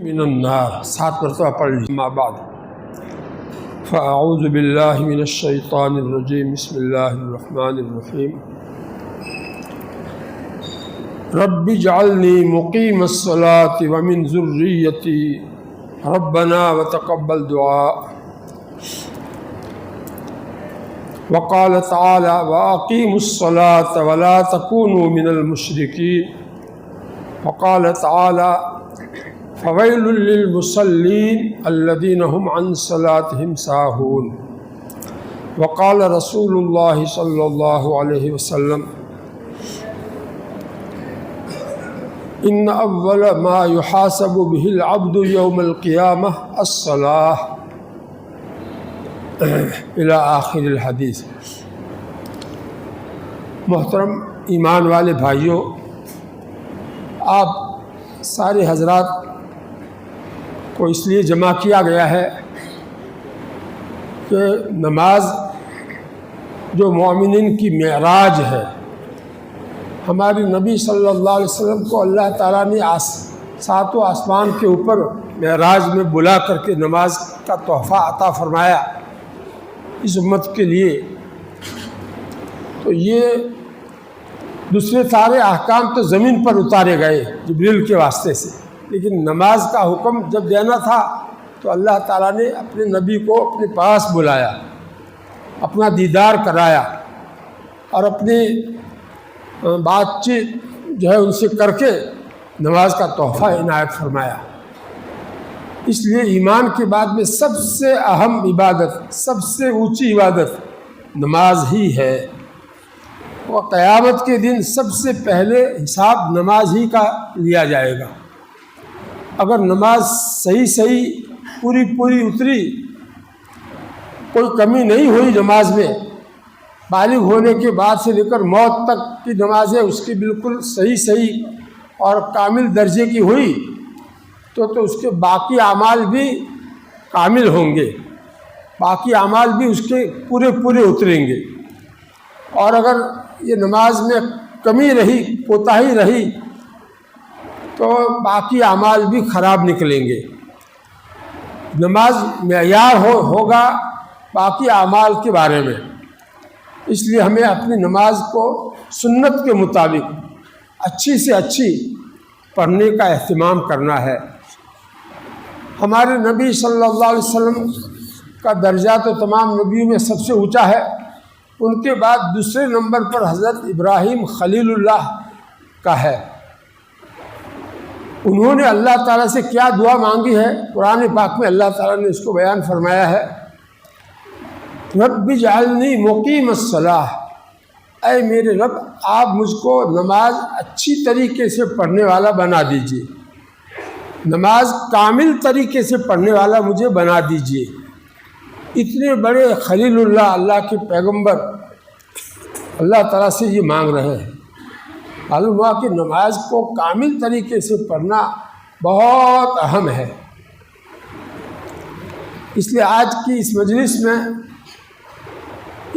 من النار 7 مرتبہ پڑھ لی. اما بعد فاعوذ باللہ من الشیطان الرجیم. بسم اللہ الرحمن الرحیم. رب اجعلنی مقیم الصلاة ومن ذریتی ربنا وتقبل دعاء. وقال تعالی واقیموا الصلاة ولا تکونوا من المشرکین. وقال تعالی فویل للمصلین الذین هم عن صلاتهم ساہون. وقال رسول اللہ صلی اللہ علیہ وسلم ان اول ما يحاسب به العبد یوم القیامہ الصلاۃ الی آخر الحدیث. محترم ایمان والے بھائیوں، آپ سارے حضرات کو اس لیے جمع کیا گیا ہے کہ نماز جو مومنین کی معراج ہے، ہماری نبی صلی اللہ علیہ وسلم کو اللہ تعالیٰ نے 7 آسمان کے اوپر معراج میں بلا کر کے نماز کا تحفہ عطا فرمایا اس امت کے لیے. تو یہ دوسرے سارے احکام تو زمین پر اتارے گئے جبریل کے واسطے سے، لیکن نماز کا حکم جب دینا تھا تو اللہ تعالیٰ نے اپنے نبی کو اپنے پاس بلایا، اپنا دیدار کرایا اور اپنی بات چیت جو ہے ان سے کر کے نماز کا تحفہ عنایت فرمایا. اس لیے ایمان کے بعد میں سب سے اہم عبادت، سب سے اونچی عبادت نماز ہی ہے. اور قیامت کے دن سب سے پہلے حساب نماز ہی کا لیا جائے گا. اگر نماز صحیح پوری اتری، کوئی کمی نہیں ہوئی نماز میں، بالغ ہونے کے بعد سے لے کر موت تک کی نمازیں اس کی بالکل صحیح اور کامل درجے کی ہوئی تو اس کے باقی اعمال بھی کامل ہوں گے، باقی اعمال بھی اس کے پورے اتریں گے. اور اگر یہ نماز میں کمی رہی، کوتاہی رہی تو باقی اعمال بھی خراب نکلیں گے. نماز معیار ہوگا باقی اعمال کے بارے میں. اس لیے ہمیں اپنی نماز کو سنت کے مطابق اچھی سے اچھی پڑھنے کا اہتمام کرنا ہے. ہمارے نبی صلی اللہ علیہ وسلم کا درجہ تو تمام نبیوں میں سب سے اونچا ہے. ان کے بعد دوسرے نمبر پر حضرت ابراہیم خلیل اللہ کا ہے. انہوں نے اللہ تعالیٰ سے کیا دعا مانگی ہے، قرآن پاک میں اللہ تعالیٰ نے اس کو بیان فرمایا ہے. رب اجعلنی مقیم الصلاۃ، اے میرے رب آپ مجھ کو نماز اچھی طریقے سے پڑھنے والا بنا دیجیے، نماز کامل طریقے سے پڑھنے والا مجھے بنا دیجیے. اتنے بڑے خلیل اللہ، اللہ کے پیغمبر اللہ تعالیٰ سے یہ مانگ رہے ہیں. معلوم ہوا کہ نماز کو کامل طریقے سے پڑھنا بہت اہم ہے. اس لیے آج کی اس مجلس میں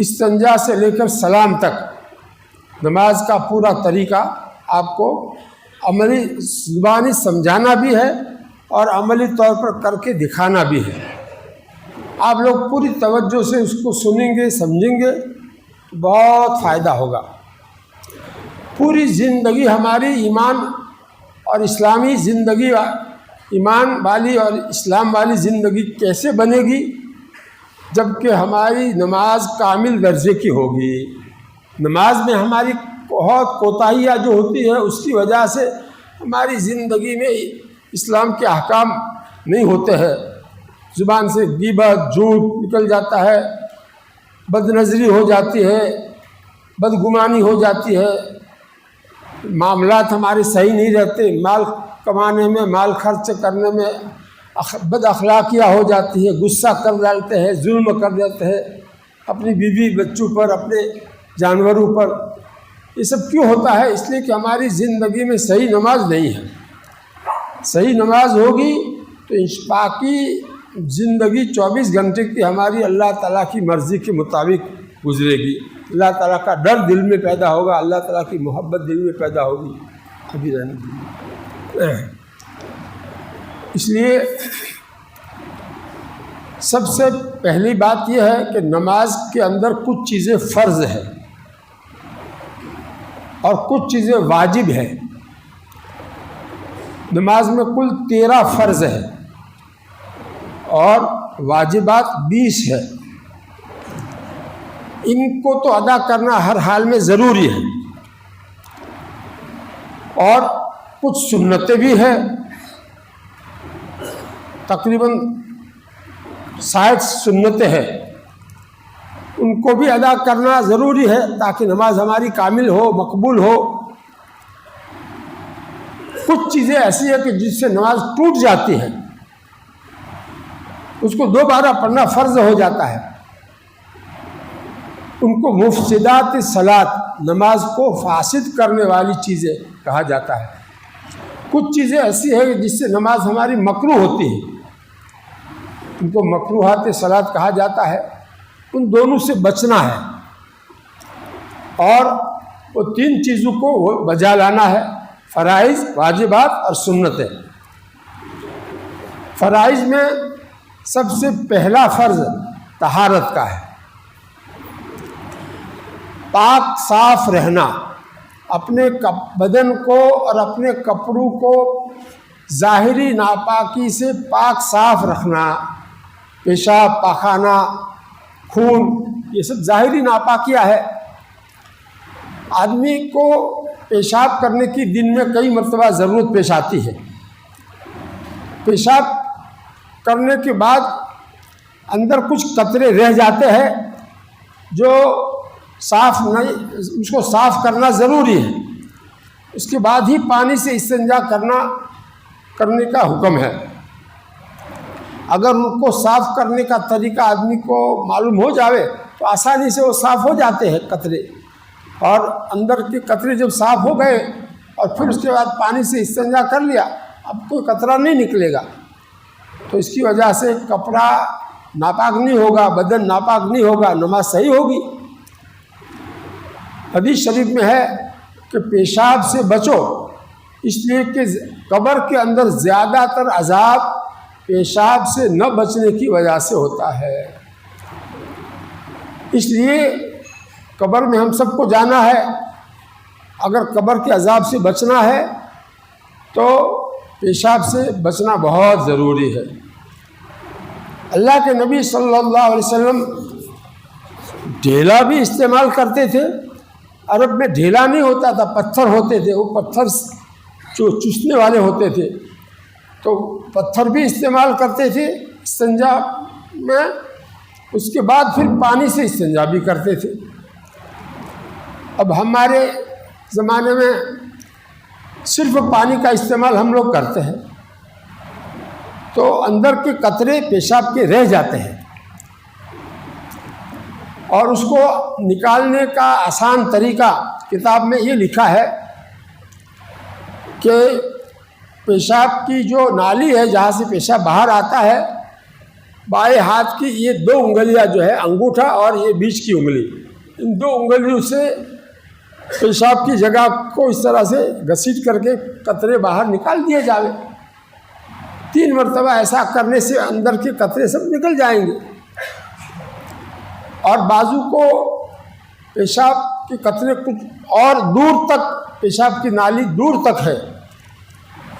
استنجا سے لے کر سلام تک نماز کا پورا طریقہ آپ کو عملی زبانی سمجھانا بھی ہے اور عملی طور پر کر کے دکھانا بھی ہے. آپ لوگ پوری توجہ سے اس کو سنیں گے، سمجھیں گے تو بہت فائدہ ہوگا. پوری زندگی ہماری ایمان اور اسلامی زندگی، ایمان والی اور اسلام والی زندگی کیسے بنے گی جب کہ ہماری نماز کامل درجے کی ہوگی. نماز میں ہماری بہت کوتاہیاں جو ہوتی ہے اس کی وجہ سے ہماری زندگی میں اسلام کے احکام نہیں ہوتے ہیں. زبان سے غیبت، جھوٹ نکل جاتا ہے، بد نظری ہو جاتی ہے، بدگمانی ہو جاتی ہے، معاملات ہمارے صحیح نہیں رہتے، مال کمانے میں، مال خرچ کرنے میں بد اخلاقیاں ہو جاتی ہے، غصہ کر ڈالتے ہیں، ظلم کر دیتے ہیں اپنی بیوی بچوں پر، اپنے جانوروں پر. یہ سب کیوں ہوتا ہے؟ اس لیے کہ ہماری زندگی میں صحیح نماز نہیں ہے. صحیح نماز ہوگی تو باقی زندگی 24 گھنٹے کی ہماری اللہ تعالیٰ کی مرضی کے مطابق گزرے گی. اللہ تعالیٰ کا ڈر دل میں پیدا ہوگا، اللہ تعالیٰ کی محبت دل میں پیدا ہوگی. ابھی رہنے اس لیے سب سے پہلی بات یہ ہے کہ نماز کے اندر کچھ چیزیں فرض ہے اور کچھ چیزیں واجب ہے۔ نماز میں کل 13 فرض ہے اور واجبات 20 ہے۔ ان کو تو ادا کرنا ہر حال میں ضروری ہے، اور کچھ سنتیں بھی ہیں، تقریباً 60 سنتیں ہیں، ان کو بھی ادا کرنا ضروری ہے تاکہ نماز ہماری کامل ہو، مقبول ہو۔ کچھ چیزیں ایسی ہیں کہ جس سے نماز ٹوٹ جاتی ہے، اس کو دوبارہ پڑھنا فرض ہو جاتا ہے، ان کو مفسدات الصلاۃ، نماز کو فاسد کرنے والی چیزیں کہا جاتا ہے۔ کچھ چیزیں ایسی ہیں جس سے نماز ہماری مکروہ ہوتی ہے، ان کو مکروہات صلاۃ کہا جاتا ہے۔ ان دونوں سے بچنا ہے، اور وہ 3 چیزوں کو بجا لانا ہے: فرائض، واجبات اور سنتیں۔ فرائض میں سب سے پہلا فرض طہارت کا ہے، پاک صاف رہنا، اپنے بدن کو اور اپنے کپڑوں کو ظاہری ناپاکی سے پاک صاف رکھنا۔ پیشاب، پاخانہ، خون، یہ سب ظاہری ناپاکیاں ہے۔ آدمی کو پیشاب کرنے کی دن میں کئی مرتبہ ضرورت پیش آتی ہے۔ پیشاب کرنے کے بعد اندر کچھ قطرے رہ جاتے ہیں جو صاف نہیں، اس کو صاف کرنا ضروری ہے۔ اس کے بعد ہی پانی سے استنجا کرنے کا حکم ہے۔ اگر ان کو صاف کرنے کا طریقہ آدمی کو معلوم ہو جاوے تو آسانی سے وہ صاف ہو جاتے ہیں قطرے، اور اندر کے قطرے جب صاف ہو گئے اور پھر اس کے بعد پانی سے استنجا کر لیا، اب کوئی قطرہ نہیں نکلے گا، تو اس کی وجہ سے کپڑا ناپاک نہیں ہوگا، بدن ناپاک نہیں ہوگا، نماز صحیح ہوگی۔ حدیث شریف میں ہے کہ پیشاب سے بچو، اس لیے کہ قبر کے اندر زیادہ تر عذاب پیشاب سے نہ بچنے کی وجہ سے ہوتا ہے۔ اس لیے قبر میں ہم سب کو جانا ہے، اگر قبر کے عذاب سے بچنا ہے تو پیشاب سے بچنا بہت ضروری ہے۔ اللہ کے نبی صلی اللہ علیہ وسلم ڈھیلا بھی استعمال کرتے تھے۔ عرب میں ڈھیلا نہیں ہوتا تھا، پتھر ہوتے تھے، وہ پتھر جو چوسنے والے ہوتے تھے، تو پتھر بھی استعمال کرتے تھے استنجا میں۔ اس کے بعد پھر پانی سے استنجا بھی کرتے تھے۔ اب ہمارے زمانے میں صرف پانی کا استعمال ہم لوگ کرتے ہیں، تو اندر کے قطرے پیشاب کے رہ جاتے ہیں، اور اس کو نکالنے کا آسان طریقہ کتاب میں یہ لکھا ہے کہ پیشاب کی جو نالی ہے جہاں سے پیشاب باہر آتا ہے، بائیں ہاتھ کی یہ 2 انگلیاں جو ہے، انگوٹھا اور یہ بیچ کی انگلی، ان 2 انگلیوں سے پیشاب کی جگہ کو اس طرح سے گھسیٹ کر کے قطرے باہر نکال دیے جاوے۔ 3 مرتبہ ایسا کرنے سے اندر کے قطرے سب نکل جائیں گے، اور بازو کو پیشاب کے قطرے کچھ اور دور تک، پیشاب کی نالی دور تک ہے،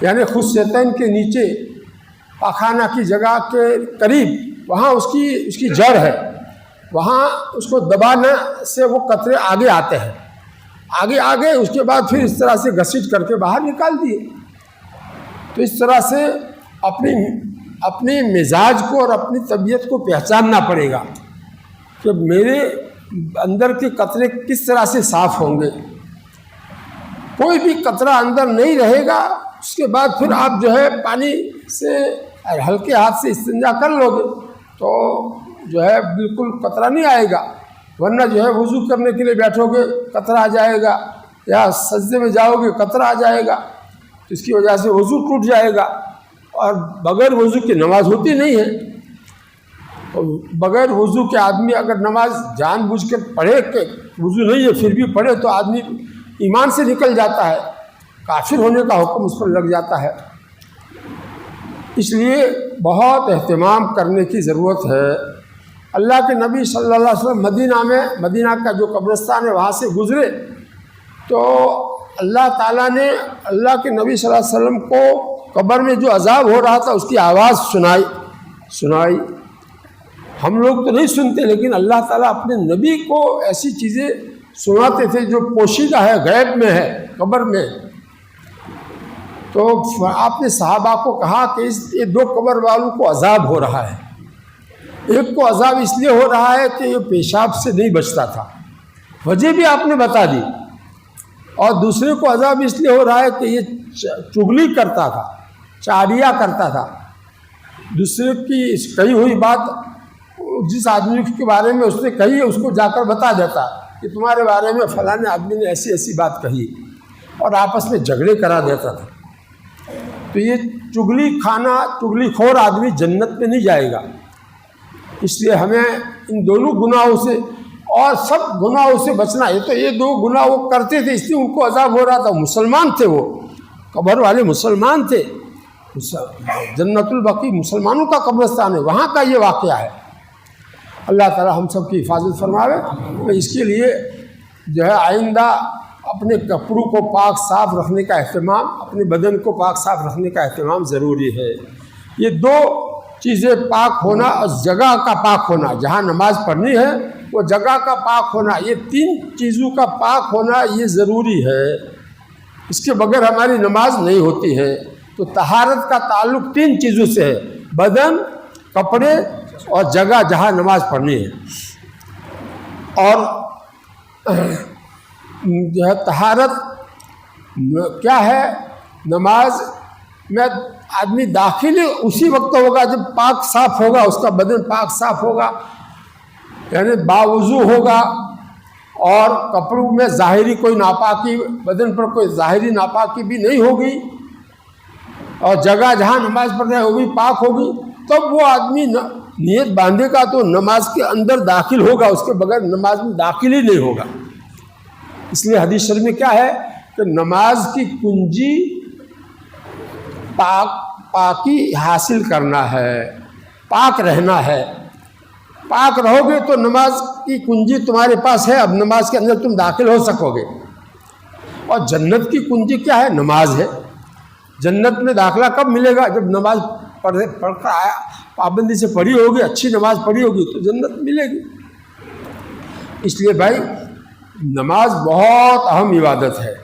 یعنی خصیتین کے نیچے پاخانہ کی جگہ کے قریب، وہاں اس کی جڑ ہے، وہاں اس کو دبانے سے وہ قطرے آگے آتے ہیں، آگے اس کے بعد پھر اس طرح سے گھسیٹ کر کے باہر نکال دیے۔ تو اس طرح سے اپنی مزاج کو اور اپنی طبیعت کو پہچاننا پڑے گا کہ میرے اندر کے قطرے کس طرح سے صاف ہوں گے۔ کوئی بھی قطرہ اندر نہیں رہے گا، اس کے بعد پھر آپ جو ہے پانی سے ہلکے ہاتھ سے استنجا کر لو گے تو جو ہے بالکل قطرہ نہیں آئے گا، ورنہ جو ہے وضو کرنے کے لیے بیٹھو گے قطرہ آ جائے گا، یا سجدے میں جاؤ گے قطرہ آ جائے گا، اس کی وجہ سے وضو ٹوٹ جائے گا، اور بغیر وضو کی نماز ہوتی نہیں ہے۔ بغیر وضو کے آدمی اگر نماز جان بوجھ کر پڑھے کہ وضو نہیں ہے پھر بھی پڑھے تو آدمی ایمان سے نکل جاتا ہے، کافر ہونے کا حکم اس پر لگ جاتا ہے۔ اس لیے بہت اہتمام کرنے کی ضرورت ہے۔ اللہ کے نبی صلی اللہ علیہ وسلم مدینہ کا جو قبرستان ہے وہاں سے گزرے تو اللہ تعالیٰ نے اللہ کے نبی صلی اللہ علیہ وسلم کو قبر میں جو عذاب ہو رہا تھا اس کی آواز سنائی۔ ہم لوگ تو نہیں سنتے، لیکن اللہ تعالیٰ اپنے نبی کو ایسی چیزیں سناتے تھے جو پوشیدہ ہے، غیب میں ہے، قبر میں۔ تو آپ نے صحابہ کو کہا کہ یہ دو قبر والوں کو عذاب ہو رہا ہے۔ ایک کو عذاب اس لیے ہو رہا ہے کہ یہ پیشاب سے نہیں بچتا تھا، وجہ بھی آپ نے بتا دی، اور دوسرے کو عذاب اس لیے ہو رہا ہے کہ یہ چغلی کرتا تھا، چاریہ کرتا تھا، دوسرے کی کہی ہوئی بات جس آدمی کے بارے میں اس نے کہی ہے اس کو جا کر بتا دیتا کہ تمہارے بارے میں فلاں آدمی نے ایسی ایسی بات کہی، اور آپس میں جھگڑے کرا دیتا تھا۔ تو یہ چغلی خور آدمی جنت میں نہیں جائے گا۔ اس لیے ہمیں ان دونوں گناہوں سے اور سب گناہوں سے بچنا ہے۔ تو یہ دو گناہ وہ کرتے تھے، اس لیے ان کو عذاب ہو رہا تھا۔ مسلمان تھے، وہ قبر والے مسلمان تھے۔ جنت البقیع مسلمانوں کا قبرستان ہے، وہاں کا یہ واقعہ ہے۔ اللہ تعالی ہم سب کی حفاظت فرماوے۔ اس کے لیے جو ہے آئندہ اپنے کپڑوں کو پاک صاف رکھنے کا اہتمام، اپنے بدن کو پاک صاف رکھنے کا اہتمام ضروری ہے۔ یہ دو چیزیں، پاک ہونا اور جگہ کا پاک ہونا، جہاں نماز پڑھنی ہے وہ جگہ کا پاک ہونا، یہ تین چیزوں کا پاک ہونا یہ ضروری ہے۔ اس کے بغیر ہماری نماز نہیں ہوتی ہے۔ تو طہارت کا تعلق تین چیزوں سے ہے، بدن، کپڑے اور جگہ جہاں نماز پڑھنی ہے۔ اور جو ہے طہارت کیا ہے؟ نماز میں آدمی داخل اسی وقت ہوگا جب پاک صاف ہوگا، اس کا بدن پاک صاف ہوگا، یعنی باوضو ہوگا، اور کپڑوں میں ظاہری کوئی ناپاکی، بدن پر کوئی ظاہری ناپاکی بھی نہیں ہوگی، اور جگہ جہاں نماز پڑھ رہا ہے وہ بھی پاک ہوگی، تب وہ آدمی نیت باندھے گا تو نماز کے اندر داخل ہوگا، اس کے بغیر نماز میں داخل ہی نہیں ہوگا۔ اس لیے حدیث شریف میں کیا ہے کہ نماز کی کنجی پاکی حاصل کرنا ہے، پاک رہنا ہے۔ پاک رہو گے تو نماز کی کنجی تمہارے پاس ہے، اب نماز کے اندر تم داخل ہو سکو گے۔ اور جنت کی کنجی کیا ہے؟ نماز ہے۔ جنت میں داخلہ کب ملے گا؟ جب نماز پڑھ کر آیا، پابندی سے پڑھی ہوگی، اچھی نماز پڑھی ہوگی تو جنت ملے گی۔ اس لیے بھائی نماز بہت اہم عبادت ہے۔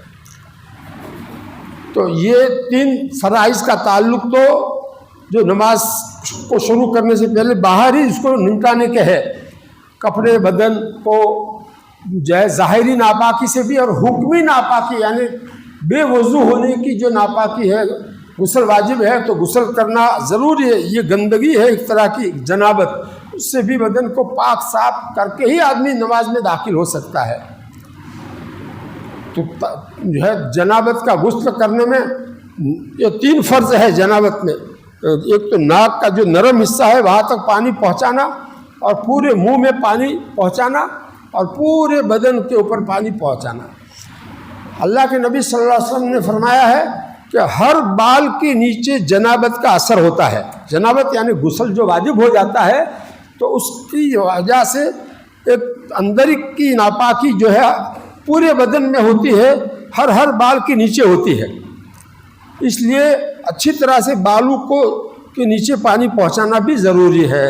تو یہ تین فرائض کا تعلق تو جو نماز کو شروع کرنے سے پہلے باہر ہی اس کو نمٹانے کے ہے، کپڑے بدن کو جو ہے ظاہری ناپاکی سے بھی، اور حکمی ناپاکی یعنی بے وضو ہونے کی جو ناپاکی ہے، غسل واجب ہے تو غسل کرنا ضروری ہے، یہ گندگی ہے ایک طرح کی جنابت، اس سے بھی بدن کو پاک صاف کر کے ہی آدمی نماز میں داخل ہو سکتا ہے۔ تو جو ہے جنابت کا غسل کرنے میں یہ تین فرض ہے جنابت میں۔ ایک تو ناک کا جو نرم حصہ ہے وہاں تک پانی پہنچانا، اور پورے منہ میں پانی پہنچانا، اور پورے بدن کے اوپر پانی پہنچانا۔ اللہ کے نبی صلی اللہ علیہ وسلم نے فرمایا ہے کہ ہر بال کے نیچے جنابت کا اثر ہوتا ہے۔ جنابت یعنی غسل جو واجب ہو جاتا ہے تو اس کی وجہ سے ایک اندر کی ناپاکی جو ہے پورے بدن میں ہوتی ہے، ہر بال کے نیچے ہوتی ہے۔ اس لیے اچھی طرح سے بالوں کو کے نیچے پانی پہنچانا بھی ضروری ہے۔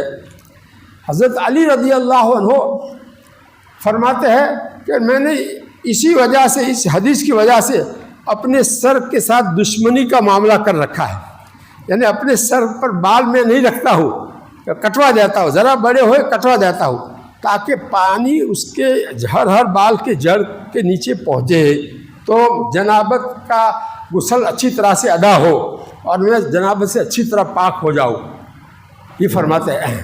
حضرت علی رضی اللہ عنہ فرماتے ہیں کہ میں نے اسی وجہ سے، اس حدیث کی وجہ سے اپنے سر کے ساتھ دشمنی کا معاملہ کر رکھا ہے، یعنی اپنے سر پر بال میں نہیں رکھتا ہوں، کٹوا دیتا ہوں، ذرا بڑے ہوئے کٹوا دیتا ہوں، تاکہ پانی اس کے ہر بال کے جڑ کے نیچے پہنچے تو جنابت کا غسل اچھی طرح سے ادا ہو اور میں جنابت سے اچھی طرح پاک ہو جاؤں، یہ فرماتے ہیں۔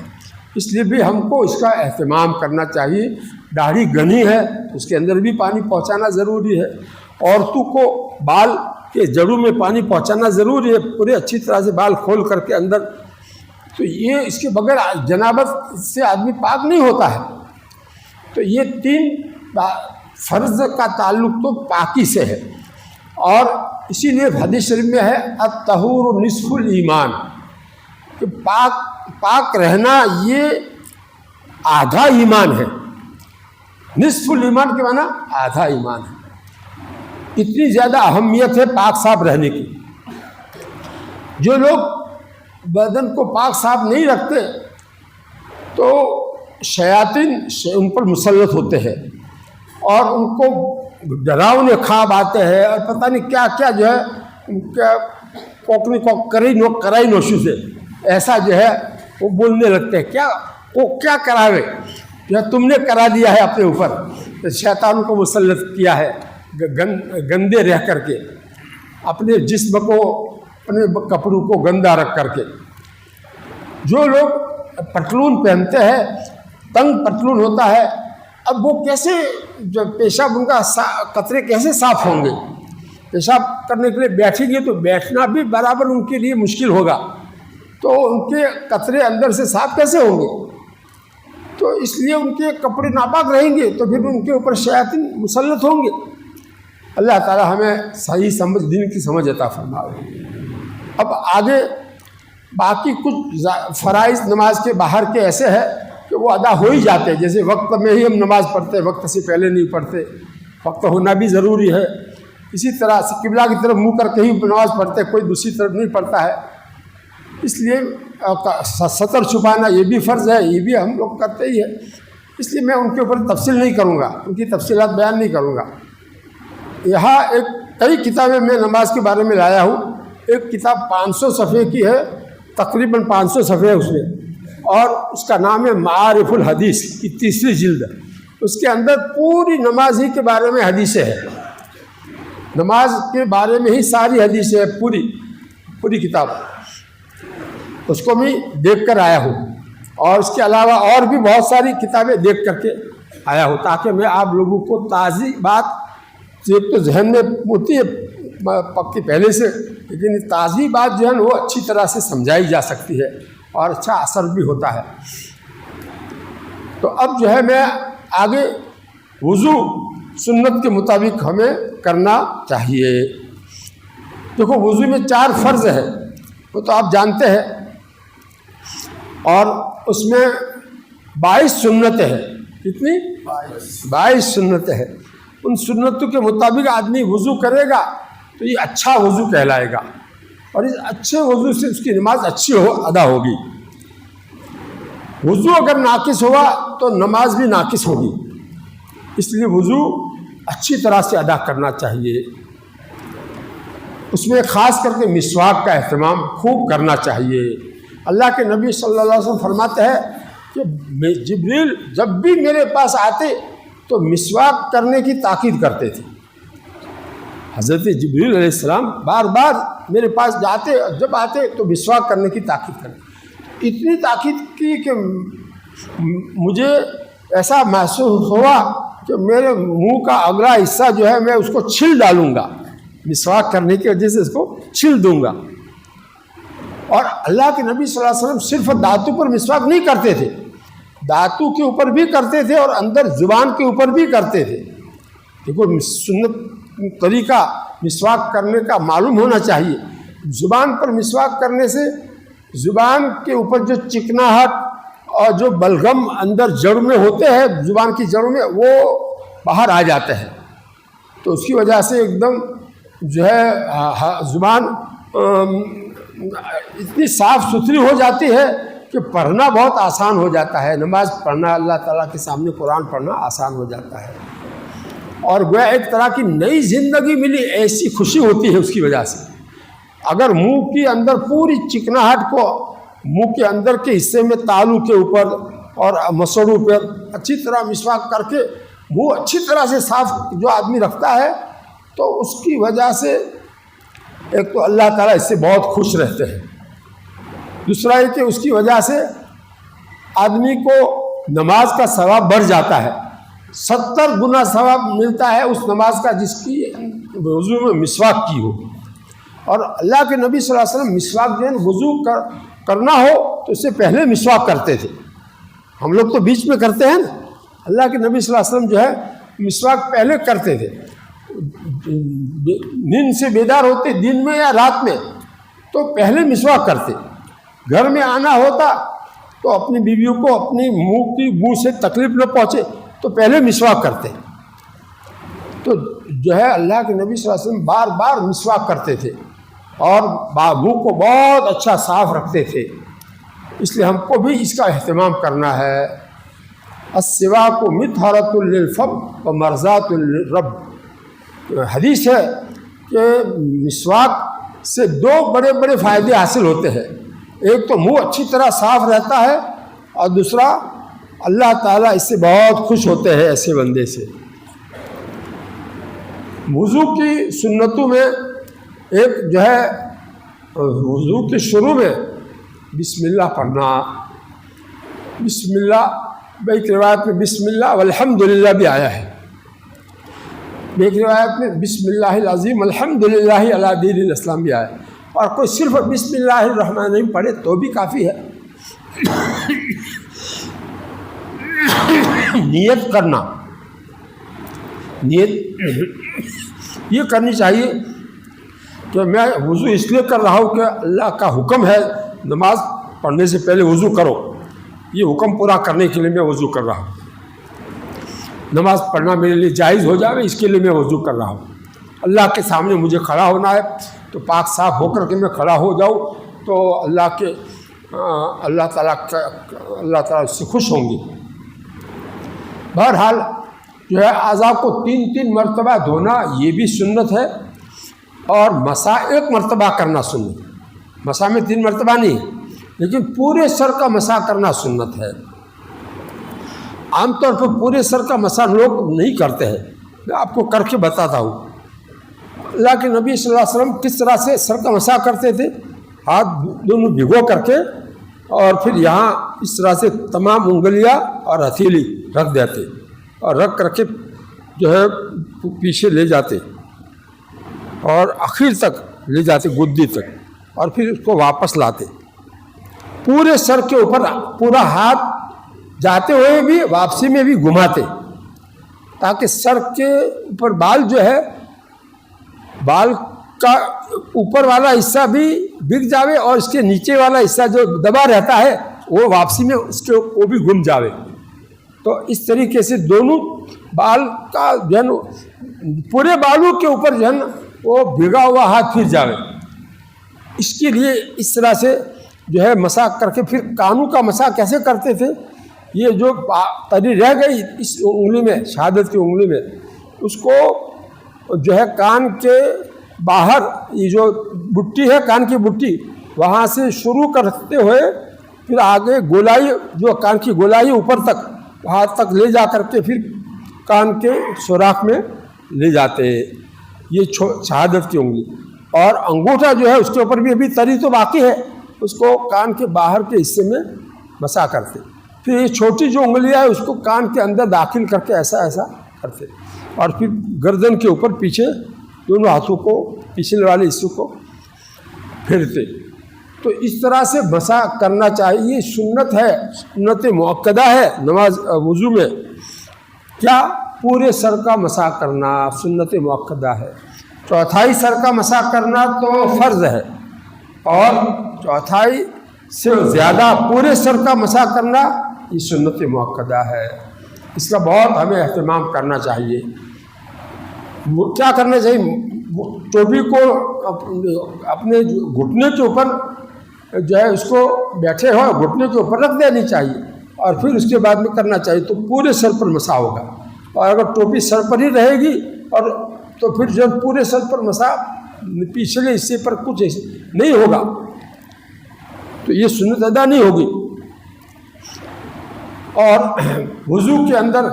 اس لیے بھی ہم کو اس کا اہتمام کرنا چاہیے۔ داڑھی گھنی ہے اس کے اندر بھی پانی پہنچانا ضروری ہے، عورتوں کو بال کے جڑوں میں پانی پہنچانا ضروری ہے، پورے اچھی طرح سے بال کھول کر کے اندر، تو یہ اس کے بغیر جنابت سے آدمی پاک نہیں ہوتا ہے۔ تو یہ تین فرض کا تعلق تو پاکی سے ہے، اور اسی لیے حدیث شریف میں ہے الطہور نصف الایمان، کہ پاک رہنا یہ آدھا ایمان ہے. نصف الایمان کے معنی آدھا ایمان ہے. اتنی زیادہ اہمیت ہے پاک صاف رہنے کی. جو لوگ بدن کو پاک صاف نہیں رکھتے تو شیاطین ان پر مسلط ہوتے ہیں اور ان کو ڈراؤنے خواب آتے ہیں اور پتہ نہیں کیا کیا جو ہے کوکنی کو کرائی نوشو سے ایسا جو ہے وہ بولنے لگتے ہیں. وہ کیا کراوے یا تم نے کرا دیا ہے اپنے اوپر. شیطان کو مسلط کیا ہے گندے رہ کر کے، اپنے جسم کو، اپنے کپڑوں کو گندا رکھ کر کے. جو لوگ پتلون پہنتے ہیں، تنگ پتلون ہوتا ہے، اب وہ کیسے جو پیشاب ان کا قطرے کیسے صاف ہوں گے؟ پیشاب کرنے کے لیے بیٹھیں گے تو بیٹھنا بھی برابر ان کے لیے مشکل ہوگا، تو ان کے قطرے اندر سے صاف کیسے ہوں گے؟ تو اس لیے ان کے کپڑے ناپاک رہیں گے تو پھر ان کے اوپر شیاطین مسلط ہوں گے. اللہ تعالی ہمیں صحیح سمجھ، دین کی سمجھ عطا فرمائے. اب آگے باقی کچھ فرائض نماز کے باہر کے ایسے ہیں کہ وہ ادا ہو ہی جاتے ہیں. جیسے وقت میں ہی ہم نماز پڑھتے، وقت سے پہلے نہیں پڑھتے، وقت ہونا بھی ضروری ہے. اسی طرح سے قبلہ کی طرف منہ کر کے ہی نماز پڑھتے، کوئی دوسری طرف نہیں پڑھتا ہے. اس لیے سطر چھپانا یہ بھی فرض ہے، یہ بھی ہم لوگ کرتے ہی ہیں. اس لیے میں ان کے اوپر تفصیل نہیں کروں گا، ان کی تفصیلات بیان نہیں کروں گا. یہاں کئی کتابیں میں نماز کے بارے میں لایا ہوں. ایک کتاب 500 صفحے کی ہے، تقریباً 500 صفحے اس میں، اور اس کا نام ہے معارف الحدیث کی 3ری جلد. اس کے اندر پوری نماز ہی کے بارے میں حدیثیں ہیں. نماز کے بارے میں ہی ساری حدیثیں ہیں، پوری کتاب. اس کو میں دیکھ کر آیا ہوں، اور اس کے علاوہ اور بھی بہت ساری کتابیں دیکھ کر کے آیا ہوں، تاکہ میں آپ لوگوں کو تازی بات، ایک تو ذہن میں ہوتی ہے پکی پہلے سے، لیکن تازی بات جو ہے وہ اچھی طرح سے سمجھائی جا سکتی ہے اور اچھا اثر بھی ہوتا ہے. تو اب جو ہے میں آگے وضو سنت کے مطابق ہمیں کرنا چاہیے. دیکھو وضو میں 4 فرض ہے، وہ تو آپ جانتے ہیں، اور اس میں 22 سنتیں ہیں. کتنی؟ 22 سنتیں ہیں. ان سنتوں کے مطابق آدمی وضو کرے گا تو یہ اچھا وضو کہلائے گا، اور اس اچھے وضو سے اس کی نماز اچھی ادا ہوگی. وضو اگر ناقص ہوا تو نماز بھی ناقص ہوگی. اس لیے وضو اچھی طرح سے ادا کرنا چاہیے. اس میں خاص کر کے مسواک کا اہتمام خوب کرنا چاہیے. اللہ کے نبی صلی اللہ علیہ وسلم فرماتے ہیں کہ جبریل جب بھی میرے پاس آتے تو مسواک کرنے کی تاکید کرتے تھے. حضرت جبریل علیہ السلام بار بار میرے پاس جاتے، جب آتے تو مسواک کرنے کی تاکید کرتے. اتنی تاکید کی کہ مجھے ایسا محسوس ہوا کہ میرے منہ کا اگلا حصہ جو ہے میں اس کو چھل ڈالوں گا، مسواک کرنے کی وجہ سے اس کو چھل دوں گا. اور اللہ کے نبی صلی اللہ علیہ وسلم صرف دانتوں پر مسواک نہیں کرتے تھے، دانتوں کے اوپر بھی کرتے تھے اور اندر زبان کے اوپر بھی کرتے تھے. دیکھو سنت طریقہ مسواک کرنے کا معلوم ہونا چاہیے. زبان پر مسواک کرنے سے زبان کے اوپر جو چکناہٹ اور جو بلغم اندر جڑ میں ہوتے ہیں، زبان کی جڑ میں، وہ باہر آ جاتے ہیں. تو اس کی وجہ سے ایک دم جو ہے زبان اتنی صاف ستھری ہو جاتی ہے کہ پڑھنا بہت آسان ہو جاتا ہے. نماز پڑھنا، اللہ تعالیٰ کے سامنے قرآن پڑھنا آسان ہو جاتا ہے، اور گویا ایک طرح کی نئی زندگی ملی، ایسی خوشی ہوتی ہے اس کی وجہ سے. اگر منہ کے اندر پوری چکناہٹ کو منہ کے اندر کے حصے میں تالو کے اوپر اور مسوڑوں پر اچھی طرح مسواک کر کے منہ اچھی طرح سے صاف جو آدمی رکھتا ہے تو اس کی وجہ سے ایک تو اللہ تعالیٰ اس سے بہت خوش رہتے ہیں. دوسرا یہ کہ اس کی وجہ سے آدمی کو نماز کا ثواب بڑھ جاتا ہے. 70 گنا ثواب ملتا ہے اس نماز کا جس کی وضو میں مسواک کی ہو. اور اللہ کے نبی صلی اللہ علیہ وسلم مسواک جو ہے وضو کرنا ہو تو اس سے پہلے مسواک کرتے تھے. ہم لوگ تو بیچ میں کرتے ہیں نا. اللہ کے نبی صلی اللہ علیہ وسلم جو ہے مسواک پہلے کرتے تھے. نیند سے بیدار ہوتے دن میں یا رات میں تو پہلے مسواک کرتے. گھر میں آنا ہوتا تو اپنی بیویوں کو اپنی منہ سے تکلیف نہ پہنچے تو پہلے مسواک کرتے. تو جو ہے اللہ کے نبی صلی اللہ علیہ وسلم بار بار مسواک کرتے تھے اور منہ کو بہت اچھا صاف رکھتے تھے. اس لیے ہم کو بھی اس کا اہتمام کرنا ہے. السواک مطہرۃ للفم و مرضات للرب. حدیث ہے کہ مسواک سے دو بڑے بڑے فائدے حاصل ہوتے ہیں. ایک تو منہ اچھی طرح صاف رہتا ہے اور دوسرا اللہ تعالیٰ اس سے بہت خوش ہوتے ہیں ایسے بندے سے. وضو کی سنتوں میں ایک جو ہے وضو کے شروع میں بسم اللہ پڑھنا. بسم اللہ ایک روایت میں بسم اللہ والحمدللہ بھی آیا ہے. ایک روایت میں بسم اللہ العظیم الحمدللہ علی دین الاسلام بھی آیا ہے. اور کوئی صرف بسم اللہ الرحمن الرحیم پڑھے تو بھی کافی ہے. نیت کرنا، نیت یہ کرنی چاہیے کہ میں وضو اس لیے کر رہا ہوں کہ اللہ کا حکم ہے نماز پڑھنے سے پہلے وضو کرو. یہ حکم پورا کرنے کے لیے میں وضو کر رہا ہوں. نماز پڑھنا میرے لیے جائز ہو جائے اس کے لیے میں وضو کر رہا ہوں. اللہ کے سامنے مجھے کھڑا ہونا ہے تو پاک صاف ہو کر کے میں کھڑا ہو جاؤں تو اللہ تعالیٰ سے خوش ہوں گے. بہرحال جو ہے اعضاء کو 3 مرتبہ دھونا یہ بھی سنت ہے اور مسا 1 مرتبہ کرنا سنت. مسا میں 3 مرتبہ نہیں لیکن پورے سر کا مسا کرنا سنت ہے. عام طور پر پورے سر کا مسا لوگ نہیں کرتے ہیں. میں آپ کو کر کے بتاتا ہوں. اللہ کے نبی صلی اللہ علیہ وسلم کس طرح سے سر کا مسا کرتے تھے. ہاتھ دونوں بھگو کر کے اور پھر یہاں اس طرح سے تمام انگلیاں اور ہتھیلی رکھ دیتے اور رکھ کر کے جو ہے پیچھے لے جاتے اور آخر تک لے جاتے گدی تک اور پھر اس کو واپس لاتے. پورے سر کے اوپر پورا ہاتھ جاتے ہوئے بھی واپسی میں بھی گھماتے تاکہ سر کے اوپر بال جو ہے بال کا اوپر والا حصہ بھی بک جاوے اور اس کے نیچے والا حصہ جو دبا رہتا ہے وہ واپسی میں اس کے وہ بھی گم جاوے. تو اس طریقے سے دونوں بال کا جو ہے پورے بالوں کے اوپر جو ہے نا وہ بھگا ہوا ہاتھ پھر جاوے. اس کے لیے اس طرح سے جو ہے مسا کر کے پھر کانوں کا مسا کیسے کرتے تھے. یہ جو تری رہ گئی اس انگلی میں شہادت کی انگلی میں اس کو جو ہے کان کے باہر یہ جو بٹی ہے کان کی بٹی وہاں سے شروع کرتے ہوئے پھر آگے گولائی جو کان کی گولائی اوپر تک وہاں تک لے جا کر کے پھر کان کے سوراخ میں لے جاتے. یہ شہادت کی انگلی اور انگوٹھا جو ہے اس کے اوپر بھی ابھی تری تو باقی ہے اس کو کان کے باہر کے حصے میں مسا کرتے. پھر یہ چھوٹی جو انگلیاں ہے اس کو کان کے اندر داخل کر کے ایسا کرتے اور پھر گردن کے اوپر پیچھے دونوں ہاتھوں کو پچھلے والے حصے کو پھیرتے. تو اس طرح سے مسا کرنا چاہیے. یہ سنت ہے، سنت مؤکدہ ہے نماز وضو میں. کیا پورے سر کا مسا کرنا سنت مؤکدہ ہے. چوتھائی سر کا مسا کرنا تو فرض ہے اور چوتھائی سے زیادہ پورے سر کا مسا کرنا یہ سنت مؤکدہ ہے. اس کا بہت ہمیں اہتمام کرنا چاہیے. کیا کرنا چاہیے؟ ٹوپی کو اپنے گھٹنے کے اوپر جو ہے اس کو بیٹھے ہو گھٹنے کے اوپر رکھ دینی چاہیے اور پھر اس کے بعد میں کرنا چاہیے تو پورے سر پر مسا ہوگا. اور اگر ٹوپی سر پر ہی رہے گی اور تو پھر جب پورے سر پر مسا پچھلے حصے پر کچھ نہیں ہوگا تو یہ سنت ادا نہیں ہوگی. اور وضو کے اندر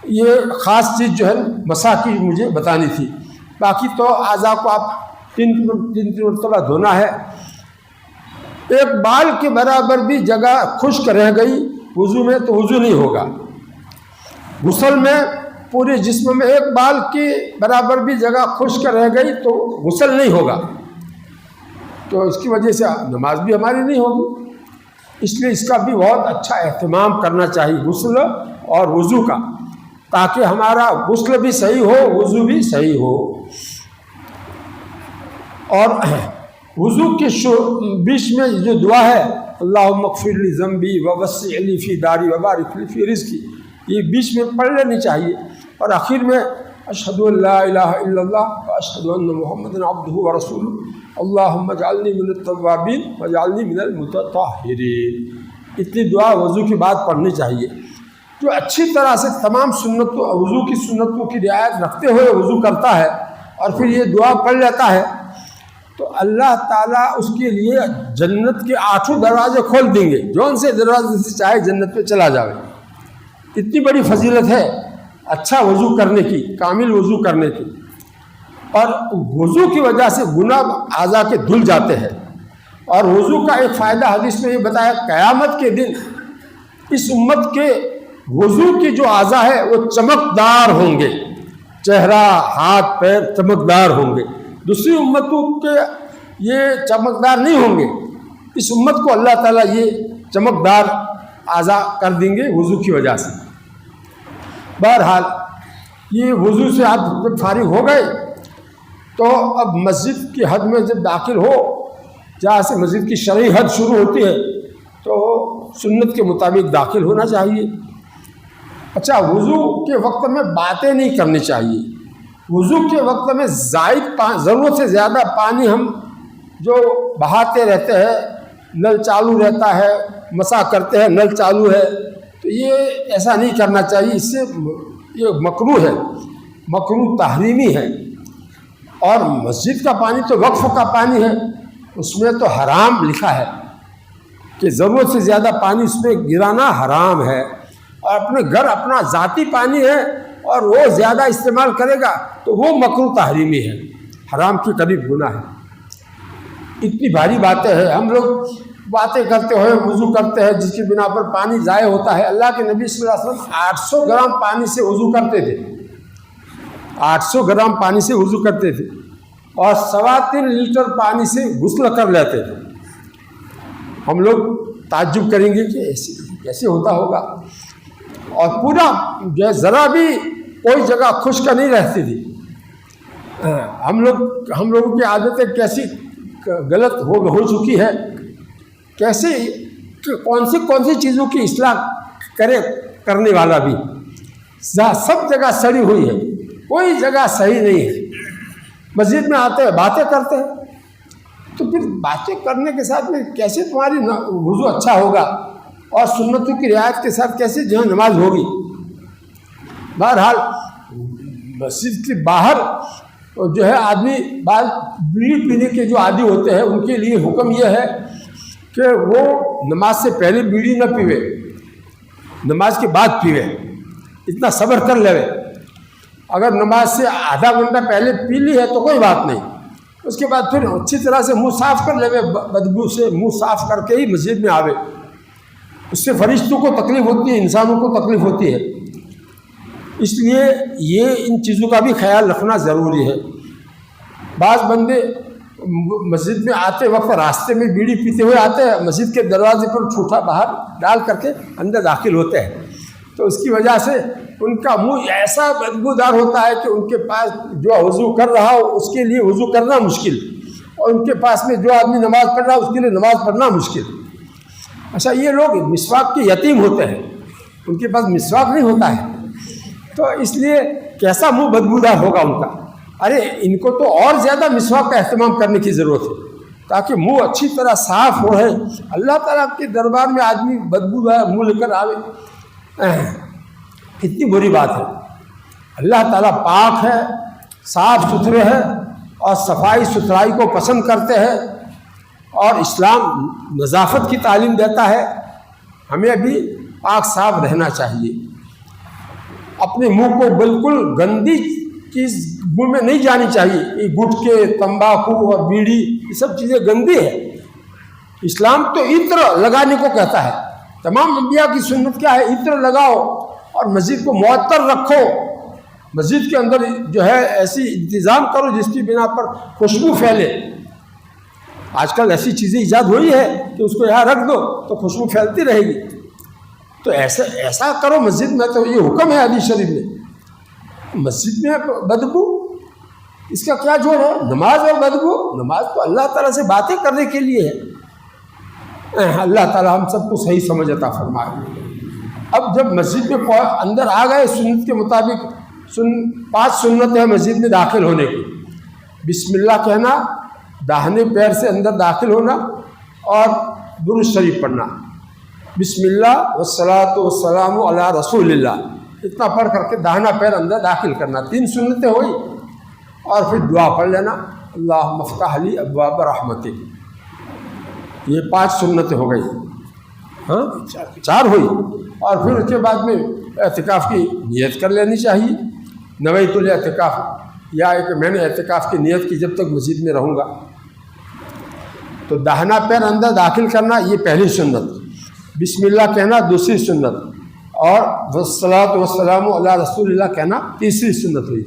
یہ خاص چیز جو ہے مسا کی مجھے بتانی تھی. باقی تو اعضاء کو آپ 3 مرتبہ دھونا ہے. ایک بال کے برابر بھی جگہ خشک رہ گئی وضو میں تو وضو نہیں ہوگا. غسل میں پورے جسم میں ایک بال کی برابر بھی جگہ خشک رہ گئی تو غسل نہیں ہوگا. تو اس کی وجہ سے نماز بھی ہماری نہیں ہوگی. اس لیے اس کا بھی بہت اچھا اہتمام کرنا چاہیے غسل اور وضو کا تاکہ ہمارا غسل بھی صحیح ہو وضو بھی صحیح ہو. اور وضو کے بیچ میں جو دعا ہے اللہم اغفر لی ذنبی ووسع لی فی داری وبارک لی فی رزقی، یہ بیچ میں پڑھ لینی چاہیے، اور آخر میں اشہد ان لا الہ الا اللہ واشہد ان محمد عبدہ ورسولہ اللہم اجعلنی من التوابین واجعلنی من المتطہرین، اتنی دعا وضو کے بعد پڑھنی چاہیے۔ جو اچھی طرح سے تمام سنتوں وضو کی سنتوں کی رعایت رکھتے ہوئے وضو کرتا ہے اور پھر یہ دعا پڑھ لیتا ہے تو اللہ تعالیٰ اس کے لیے جنت کے 8 دروازے کھول دیں گے، جون سے دروازے سے چاہے جنت پہ چلا جاوے۔ اتنی بڑی فضیلت ہے اچھا وضو کرنے کی، کامل وضو کرنے کی، اور وضو کی وجہ سے گناہ اعضاء کے دھل جاتے ہیں۔ اور وضو کا ایک فائدہ حدیث میں یہ بتایا، قیامت کے دن اس امت کے وضو کی جو اعضاء ہے وہ چمکدار ہوں گے، چہرہ ہاتھ پیر چمکدار ہوں گے، دوسری امتوں کے یہ چمکدار نہیں ہوں گے، اس امت کو اللہ تعالیٰ یہ چمکدار اعضاء کر دیں گے وضو کی وجہ سے۔ بہرحال یہ وضو سے آپ جب فارغ ہو گئے تو اب مسجد کی حد میں جب داخل ہو، جہاں سے مسجد کی شرعی حد شروع ہوتی ہے تو سنت کے مطابق داخل ہونا چاہیے۔ اچھا، وضو کے وقت میں باتیں نہیں کرنی چاہیے۔ وضو کے وقت میں زائد ضرورت سے زیادہ پانی ہم جو بہاتے رہتے ہیں، نل چالو رہتا ہے، مسح کرتے ہیں نل چالو ہے، تو یہ ایسا نہیں کرنا چاہیے، اس سے یہ مکروہ ہے، مکروہ تحریمی ہے۔ اور مسجد کا پانی تو وقف کا پانی ہے، اس میں تو حرام لکھا ہے کہ ضرورت سے زیادہ پانی اس میں گرانا حرام ہے، اور اپنے گھر اپنا ذاتی پانی ہے اور وہ زیادہ استعمال کرے گا تو وہ مکروہ تحریمی ہے، حرام کے قریب گناہ ہے۔ اتنی بھاری باتیں ہیں، ہم لوگ باتیں کرتے ہوئے وضو کرتے ہیں جس کی بنا پر پانی ضائع ہوتا ہے۔ اللہ کے نبی صلی اللہ علیہ وسلم 800 گرام پانی سے وضو کرتے تھے، 800 گرام پانی سے وضو کرتے تھے، اور 3.25 لیٹر پانی سے غسل کر لیتے تھے۔ ہم لوگ تعجب کریں گے کہ ایسے ہوتا ہوگا، اور پورا جو ہے ذرا بھی کوئی جگہ خشک نہیں رہتی تھی۔ ہم لوگوں کی عادتیں کیسی غلط ہو چکی ہے، کیسے کون سی چیزوں کی اصلاح کرنے والا بھی، سب جگہ سڑی ہوئی ہے، کوئی جگہ صحیح نہیں ہے۔ مسجد میں آتے ہیں باتیں کرتے ہیں، تو پھر باتیں کرنے کے ساتھ میں کیسے تمہاری وضو اچھا ہوگا، اور سنتوں کی رعایت کے ساتھ کیسے جو ہے نماز ہوگی۔ بہرحال مسجد کے باہر جو ہے آدمی بعض بیڑی پینے کے جو عادی ہوتے ہیں ان کے لیے حکم یہ ہے کہ وہ نماز سے پہلے بیڑی نہ پیوے، نماز کے بعد پیوے، اتنا صبر کر لے۔ اگر نماز سے آدھا گھنٹہ پہلے پی لی ہے تو کوئی بات نہیں، اس کے بعد پھر اچھی طرح سے منہ صاف کر لے، بدبو سے منہ صاف کر کے ہی مسجد میں آوے۔ اس سے فرشتوں کو تکلیف ہوتی ہے، انسانوں کو تکلیف ہوتی ہے، اس لیے یہ ان چیزوں کا بھی خیال رکھنا ضروری ہے۔ بعض بندے مسجد میں آتے وقت راستے میں بیڑی پیتے ہوئے آتے ہیں، مسجد کے دروازے پر ٹھوٹا باہر ڈال کر کے اندر داخل ہوتے ہیں، تو اس کی وجہ سے ان کا منہ ایسا بدبودار ہوتا ہے کہ ان کے پاس جو وضو کر رہا ہو اس کے لیے وضو کرنا مشکل، اور ان کے پاس میں جو آدمی نماز پڑھ رہا ہے اس کے لیے نماز پڑھنا مشکل۔ اچھا، یہ لوگ مسواک کے یتیم ہوتے ہیں، ان کے پاس مسواک نہیں ہوتا ہے، تو اس لیے کیسا منہ بدبودار ہوگا ان کا۔ ارے ان کو تو اور زیادہ مسواک کا اہتمام کرنے کی ضرورت ہے تاکہ منہ اچھی طرح صاف ہو ہے۔ اللہ تعالیٰ کے دربار میں آدمی بدبودار منہ لے کر آوے، کتنی بری بات ہے۔ اللہ تعالیٰ پاک ہے، صاف ستھرے ہے، اور صفائی ستھرائی کو پسند کرتے ہیں، اور اسلام نظافت کی تعلیم دیتا ہے۔ ہمیں بھی پاک صاف رہنا چاہیے، اپنے منہ کو بالکل گندی چیز منہ میں نہیں جانی چاہیے۔ یہ گٹکے، تمباکو اور بیڑی یہ سب چیزیں گندی ہے۔ اسلام تو عطر لگانے کو کہتا ہے، تمام انبیاء کی سنت کیا ہے؟ عطر لگاؤ اور مسجد کو معطر رکھو، مسجد کے اندر جو ہے ایسی انتظام کرو جس کی بنا پر خوشبو پھیلے۔ آج کل ایسی چیزیں ایجاد ہوئی ہے کہ اس کو یہاں رکھ دو تو خوشبو پھیلتی رہے گی، تو ایسا کرو مسجد میں، تو یہ حکم ہے حدیث شریف میں۔ مسجد میں بدبو اس کا کیا جوڑ ہے؟ نماز اور بدبو؟ نماز تو اللہ تعالیٰ سے باتیں کرنے کے لیے ہے۔ اللہ تعالیٰ ہم سب کو صحیح سمجھ عطا فرمائے۔ اب جب مسجد میں اندر آ گئے، سنت کے مطابق 5 سنتیں ہیں مسجد میں داخل ہونے کی۔ بسم اللہ کہنا، داہنے پیر سے اندر داخل ہونا اور درود شریف پڑھنا۔ بسم اللہ والصلاۃ والسلام علی رسول اللہ، اتنا پڑھ کر کے داہنا پیر اندر داخل کرنا۔ 3 سنتیں ہوئی، اور پھر دعا پڑھ لینا، اللہم افتح لی ابواب رحمتک۔ یہ 5 سنتیں ہو گئی، ہاں 4 ہوئی۔ اور پھر اس کے بعد میں اعتکاف کی نیت کر لینی چاہیے، نویت الاعتکاف، یا کہ میں نے اعتکاف کی نیت کی جب تک مسجد میں رہوں گا۔ تو داہنا پیر اندر داخل کرنا یہ پہلی سنت، بسم اللہ کہنا دوسری سنت، اور والصلاۃ والسلام علی رسول اللہ کہنا تیسری سنت ہوئی،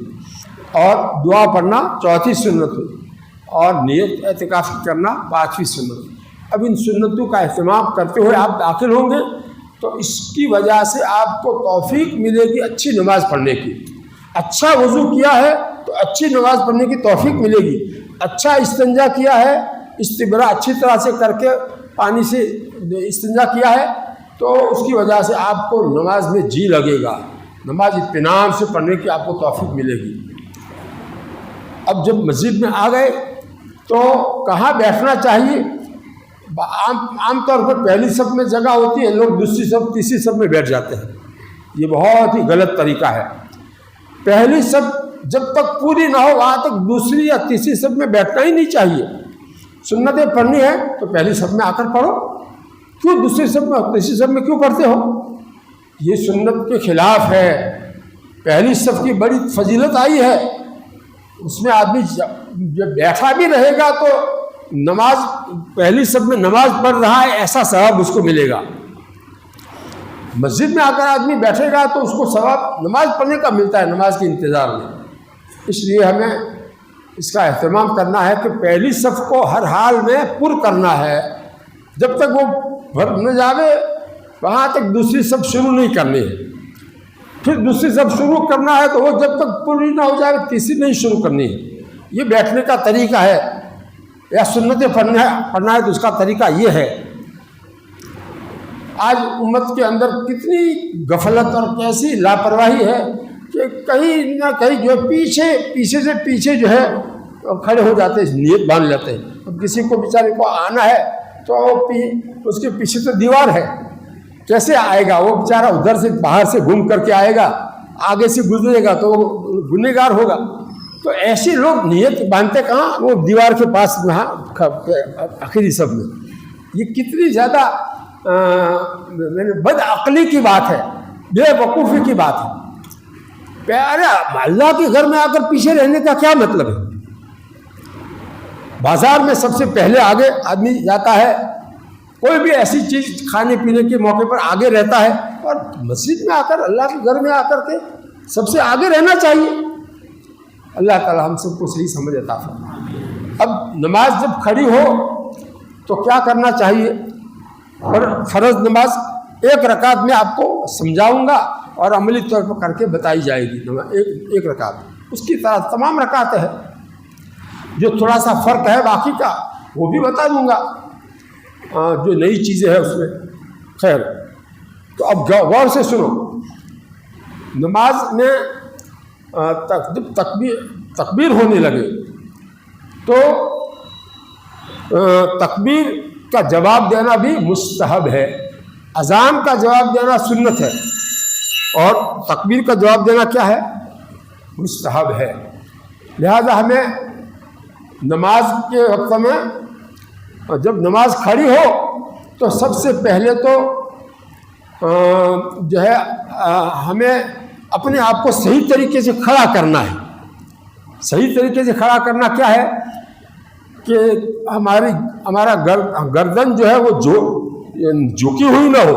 اور دعا پڑھنا چوتھی سنت ہوئی، اور نیت اعتکاف کرنا 5ویں سنت۔ اب ان سنتوں کا اہتمام کرتے ہوئے آپ داخل ہوں گے تو اس کی وجہ سے آپ کو توفیق ملے گی اچھی نماز پڑھنے کی۔ اچھا وضو کیا ہے تو اچھی نماز پڑھنے کی توفیق ملے گی۔ اچھا استنجا کیا ہے، استبرا اچھی طرح سے کر کے پانی سے استنجا کیا ہے، تو اس کی وجہ سے آپ کو نماز میں جی لگے گا، نماز اطمینان سے پڑھنے کی آپ کو توفیق ملے گی۔ اب جب مسجد میں آ گئے تو کہاں بیٹھنا چاہیے؟ عام طور پر پہلی صف میں جگہ ہوتی ہے، لوگ دوسری صف تیسری صف میں بیٹھ جاتے ہیں۔ یہ بہت ہی غلط طریقہ ہے۔ پہلی صف جب تک پوری نہ ہو وہاں تک دوسری یا تیسری صف میں بیٹھنا ہی نہیں چاہیے۔ سنتیں پڑھنی ہے تو پہلی صف میں آ کر پڑھو، کیوں دوسری صف میں تیسری صف میں کیوں پڑھتے ہو؟ یہ سنت کے خلاف ہے۔ پہلی صف کی بڑی فضیلت آئی ہے، اس میں آدمی جب بیٹھا بھی رہے گا تو نماز پہلی صف میں نماز پڑھ رہا ہے ایسا ثواب اس کو ملے گا۔ مسجد میں آ کر آدمی بیٹھے گا تو اس کو ثواب نماز پڑھنے کا ملتا ہے، نماز کے انتظار میں۔ اس لیے ہمیں اس کا اہتمام کرنا ہے کہ پہلی صف کو ہر حال میں پر کرنا ہے، جب تک وہ بھر نہ جاوے وہاں تک دوسری صف شروع نہیں کرنی ہے۔ پھر دوسری صف شروع کرنا ہے تو وہ جب تک پوری نہ ہو جائے تیسری نہیں شروع کرنی ہے۔ یہ بیٹھنے کا طریقہ ہے، یا سنتیں پڑھنا ہے تو اس کا طریقہ یہ ہے۔ آج امت کے اندر کتنی غفلت اور کیسی لاپرواہی ہے کہ کہیں نہ کہیں جو پیچھے جو ہے کھڑے ہو جاتے ہیں، نیت باندھ لیتے ہیں۔ اب کسی کو بیچارے کو آنا ہے تو اس کے پیچھے تو دیوار ہے، کیسے آئے گا وہ بیچارہ؟ ادھر سے باہر سے گھوم کر کے آئے گا، آگے سے گزرے گا تو وہ گنہگار ہوگا۔ تو ایسے لوگ نیت باندھتے کہاں؟ وہ دیوار کے پاس وہاں آخری صف میں۔ یہ کتنی زیادہ بد عقلی کی بات ہے، بے وقوفی کی بات ہے۔ پیارے اللہ کے گھر میں آ کر پیچھے رہنے کا کیا مطلب ہے؟ بازار میں سب سے پہلے آگے آدمی جاتا ہے، کوئی بھی ایسی چیز کھانے پینے کے موقع پر آگے رہتا ہے، اور مسجد میں آ کر اللہ کے گھر میں آ کر کے سب سے آگے رہنا چاہیے۔ اللہ تعالی ہم سب کو صحیح سمجھ عطا فرمائے۔ اب نماز جب کھڑی ہو تو کیا کرنا چاہیے؟ اور فرض نماز 1 رکعت میں آپ کو سمجھاؤں گا اور عملی طور پر کر کے بتائی جائے گی۔ ایک رکعت اس کی طرح تمام رکعتیں ہیں، جو تھوڑا سا فرق ہے باقی کا وہ بھی بتا دوں گا، جو نئی چیزیں ہیں اس میں۔ خیر، تو اب غور سے سنو۔ نماز میں جب تکبیر ہونے لگے تو تکبیر کا جواب دینا بھی مستحب ہے، اذان کا جواب دینا سنت ہے، اور تکبیر کا جواب دینا کیا ہے؟ مستحب ہے۔ لہذا ہمیں نماز کے وقت میں جب نماز کھڑی ہو تو سب سے پہلے تو جو ہے ہمیں اپنے آپ کو صحیح طریقے سے کھڑا کرنا ہے۔ صحیح طریقے سے کھڑا کرنا کیا ہے کہ ہمارا گردن جو ہے وہ جھکی ہوئی نہ ہو،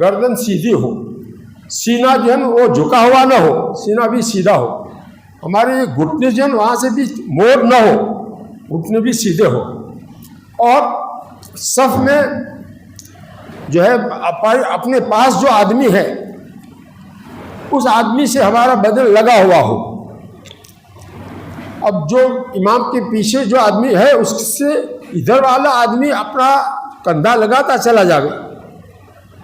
گردن سیدھی ہو، سینہ جو ہے نا وہ جھکا ہوا نہ ہو، سینہ بھی سیدھا ہو، ہمارے گھٹنے جو ہے وہاں سے بھی موڑ نہ ہو، گھٹنے بھی سیدھے ہو، اور صف میں جو ہے اپنے پاس جو آدمی ہے اس آدمی سے ہمارا بدن لگا ہوا ہو۔ اب جو امام کے پیچھے جو آدمی ہے اس سے ادھر والا آدمی اپنا کندھا لگاتا چلا جائے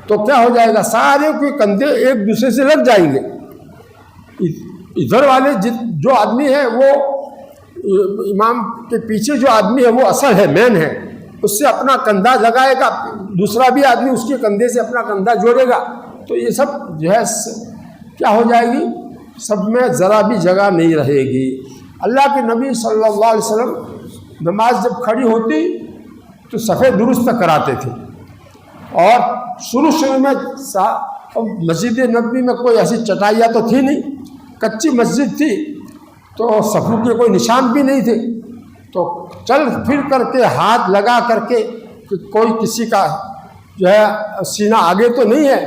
تو کیا ہو جائے گا، سارے کے کندھے ایک دوسرے سے لگ جائیں گے. ادھر والے جو آدمی ہے وہ امام کے پیچھے جو آدمی ہے وہ اصل ہے، مین ہے، اس سے اپنا کندھا لگائے گا، دوسرا بھی آدمی اس کے کندھے سے اپنا کندھا جوڑے گا، تو یہ سب جو ہے کیا ہو جائے گی، سب میں ذرا بھی جگہ نہیں رہے گی. اللہ کے نبی صلی اللہ علیہ وسلم نماز جب کھڑی ہوتی تو صفیں درست کراتے تھے. اور شروع میں مسجد نبوی میں کوئی ایسی چٹائیاں تو تھی نہیں، کچی مسجد تھی تو صفوں کے کوئی نشان بھی نہیں تھے، تو چل پھر کر کے ہاتھ لگا کر کے کہ کوئی کسی کا جو ہے سینہ آگے تو نہیں ہے،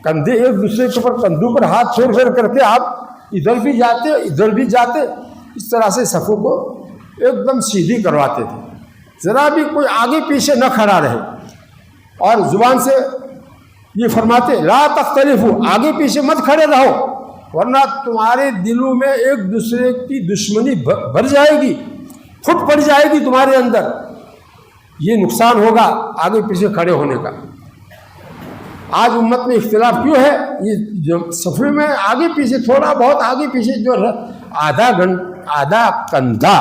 کندھے ایک دوسرے کے اوپر کندھوں پر ہاتھ پھیر کر کے آپ ادھر بھی جاتے ادھر بھی جاتے، اس طرح سے صفوں کو ایک دم سیدھی کرواتے تھے، ذرا بھی کوئی آگے پیچھے نہ کھڑا رہے. اور زبان سے یہ فرماتے لا تختلفوا، آگے پیچھے مت کھڑے رہو ورنہ تمہارے دلوں میں ایک دوسرے کی دشمنی بھر جائے گی، پھٹ پڑ جائے گی تمہارے اندر، یہ نقصان ہوگا آگے پیچھے کھڑے ہونے کا. آج امت میں اختلاف کیوں ہے؟ یہ جو صفے میں آگے پیچھے تھوڑا بہت آگے پیچھے جو آدھا کندھا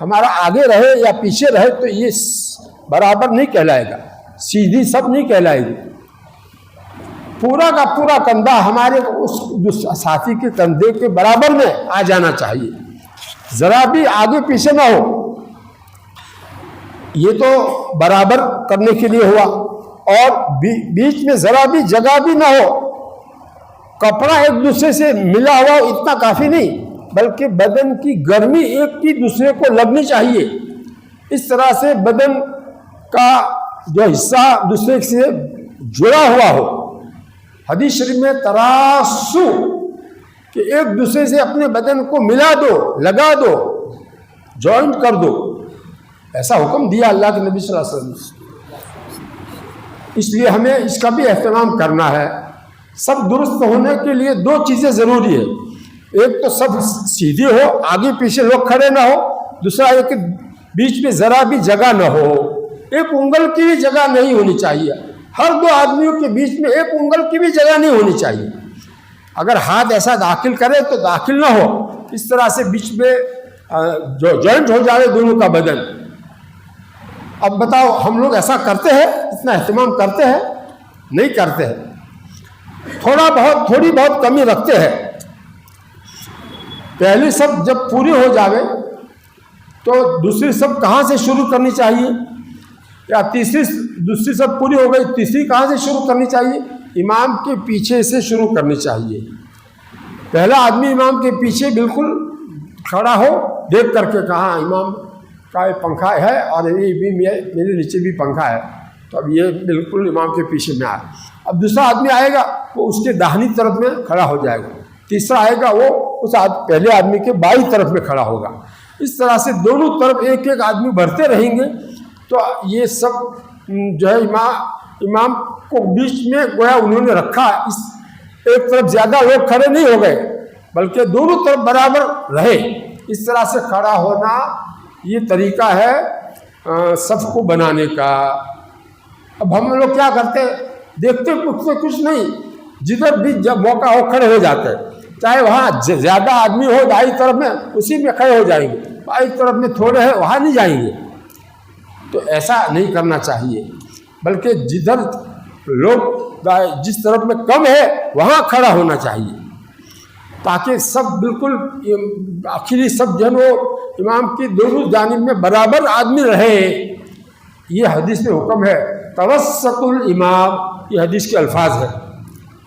ہمارا آگے رہے یا پیچھے رہے تو یہ برابر نہیں کہلائے گا، سیدھی سب نہیں کہلائے گی. پورا کا پورا کندھا ہمارے اس ساتھی کے کندھے کے برابر میں آ جانا چاہیے، ذرا بھی آگے پیچھے نہ ہو. یہ تو برابر کرنے کے لیے ہوا، اور بیچ میں ذرا بھی جگہ بھی نہ ہو. کپڑا ایک دوسرے سے ملا ہوا اتنا کافی نہیں، بلکہ بدن کی گرمی ایک کی دوسرے کو لگنی چاہیے، اس طرح سے بدن کا جو حصہ دوسرے سے جڑا ہوا ہو. حدیث شریف میں تراسو کہ ایک دوسرے سے اپنے بدن کو ملا دو، لگا دو، جوائنٹ کر دو، ایسا حکم دیا اللہ کے نبی صلی اللہ علیہ وسلم. اس لیے ہمیں اس کا بھی اہتمام کرنا ہے. سب درست ہونے کے لیے دو چیزیں ضروری ہے، ایک تو سب سیدھی ہو، آگے پیچھے لوگ کھڑے نہ ہو، دوسرا ایک بیچ میں ذرا بھی جگہ نہ ہو، ایک انگل کی بھی جگہ نہیں ہونی چاہیے، ہر دو آدمیوں کے بیچ میں ایک انگل کی بھی جگہ نہیں ہونی چاہیے. اگر ہاتھ ایسا داخل کرے تو داخل نہ ہو، اس طرح سے بیچ میں جو جوائنٹ ہو جائے دونوں کا بدن. اب بتاؤ ہم لوگ ایسا کرتے ہیں؟ اتنا اہتمام کرتے ہیں؟ نہیں کرتے ہیں، تھوڑی بہت کمی رکھتے ہیں. پہلی سب جب پوری ہو جاوے تو دوسری سب کہاں سے شروع کرنی چاہیے؟ یا دوسری سب پوری ہو گئی، تیسری کہاں سے شروع کرنی چاہیے؟ امام کے پیچھے سے شروع کرنی چاہیے. پہلا آدمی امام کے پیچھے بالکل کھڑا ہو، دیکھ کر کے کہاں امام کا پنکھا ہے اور یہ بھی میرے نیچے بھی پنکھا ہے، تو اب یہ بالکل امام کے پیچھے میں آئے. اب دوسرا آدمی آئے گا وہ اس کے داہنی طرف میں کھڑا ہو جائے گا، تیسرا آئے گا وہ اس پہلے آدمی کے بائیں طرف میں کھڑا ہوگا. اس طرح سے دونوں طرف ایک ایک آدمی بڑھتے رہیں گے تو یہ سب جو ہے امام کو بیچ میں گویا انہوں نے رکھا. اس ایک طرف زیادہ لوگ کھڑے نہیں ہو گئے بلکہ دونوں طرف برابر رہے. اس طرح سے کھڑا ہونا یہ طریقہ ہے صف کو بنانے کا. اب ہم لوگ کیا کرتے، دیکھتے کچھ نہیں، جدھر بھی جب موقع ہو کھڑے ہو جاتے ہیں، چاہے وہاں زیادہ آدمی ہو دائیں طرف میں اسی میں کھڑے ہو جائیں گے، بائیں طرف میں تھوڑے ہیں وہاں نہیں جائیں گے. تو ایسا نہیں کرنا چاہیے، بلکہ جدھر لوگ جس طرف میں کم ہے وہاں کھڑا ہونا چاہیے، تاکہ سب بالکل آخری سب جو ہے وہ امام کی دونوں جانب میں برابر آدمی رہے. یہ حدیث میں حکم ہے توسط الامام، یہ حدیث کے الفاظ ہے.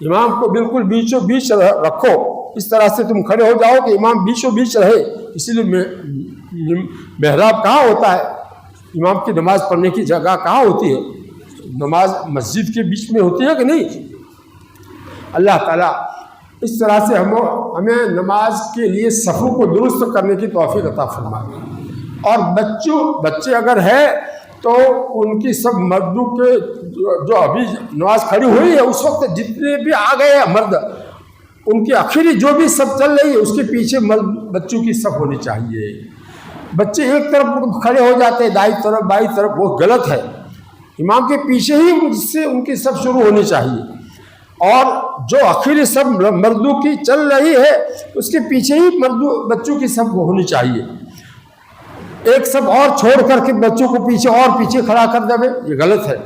امام کو بالکل بیچوں بیچ رکھو، اس طرح سے تم کھڑے ہو جاؤ کہ امام بیچوں بیچ رہے. اسی لیے محراب کہاں ہوتا ہے؟ امام کی نماز پڑھنے کی جگہ کہاں ہوتی ہے؟ نماز مسجد کے بیچ میں ہوتی ہے کہ نہیں؟ اللہ تعالیٰ اس طرح سے ہمیں نماز کے لیے صفوں کو درست کرنے کی توفیق عطا فرمائے. اور بچے اگر ہے تو ان کی سب مردوں کے جو ابھی نماز کھڑی ہوئی ہے اس وقت جتنے بھی آ گئے ہیں مرد، ان کی آخری جو بھی سب چل رہی ہے اس کے پیچھے بچوں کی صف ہونی چاہیے. بچے ایک طرف کھڑے ہو جاتے ہیں، دائیں طرف بائیں طرف، وہ غلط ہے۔ امام کے پیچھے ہی جس سے ان کی صف شروع ہونی چاہیے، اور جو آخری صف مردوں کی چل رہی ہے اس کے پیچھے ہی بچوں کی صف ہونی چاہیے۔ ایک صف اور چھوڑ کر کے بچوں کو پیچھے اور پیچھے کھڑا کر دے، یہ غلط ہے۔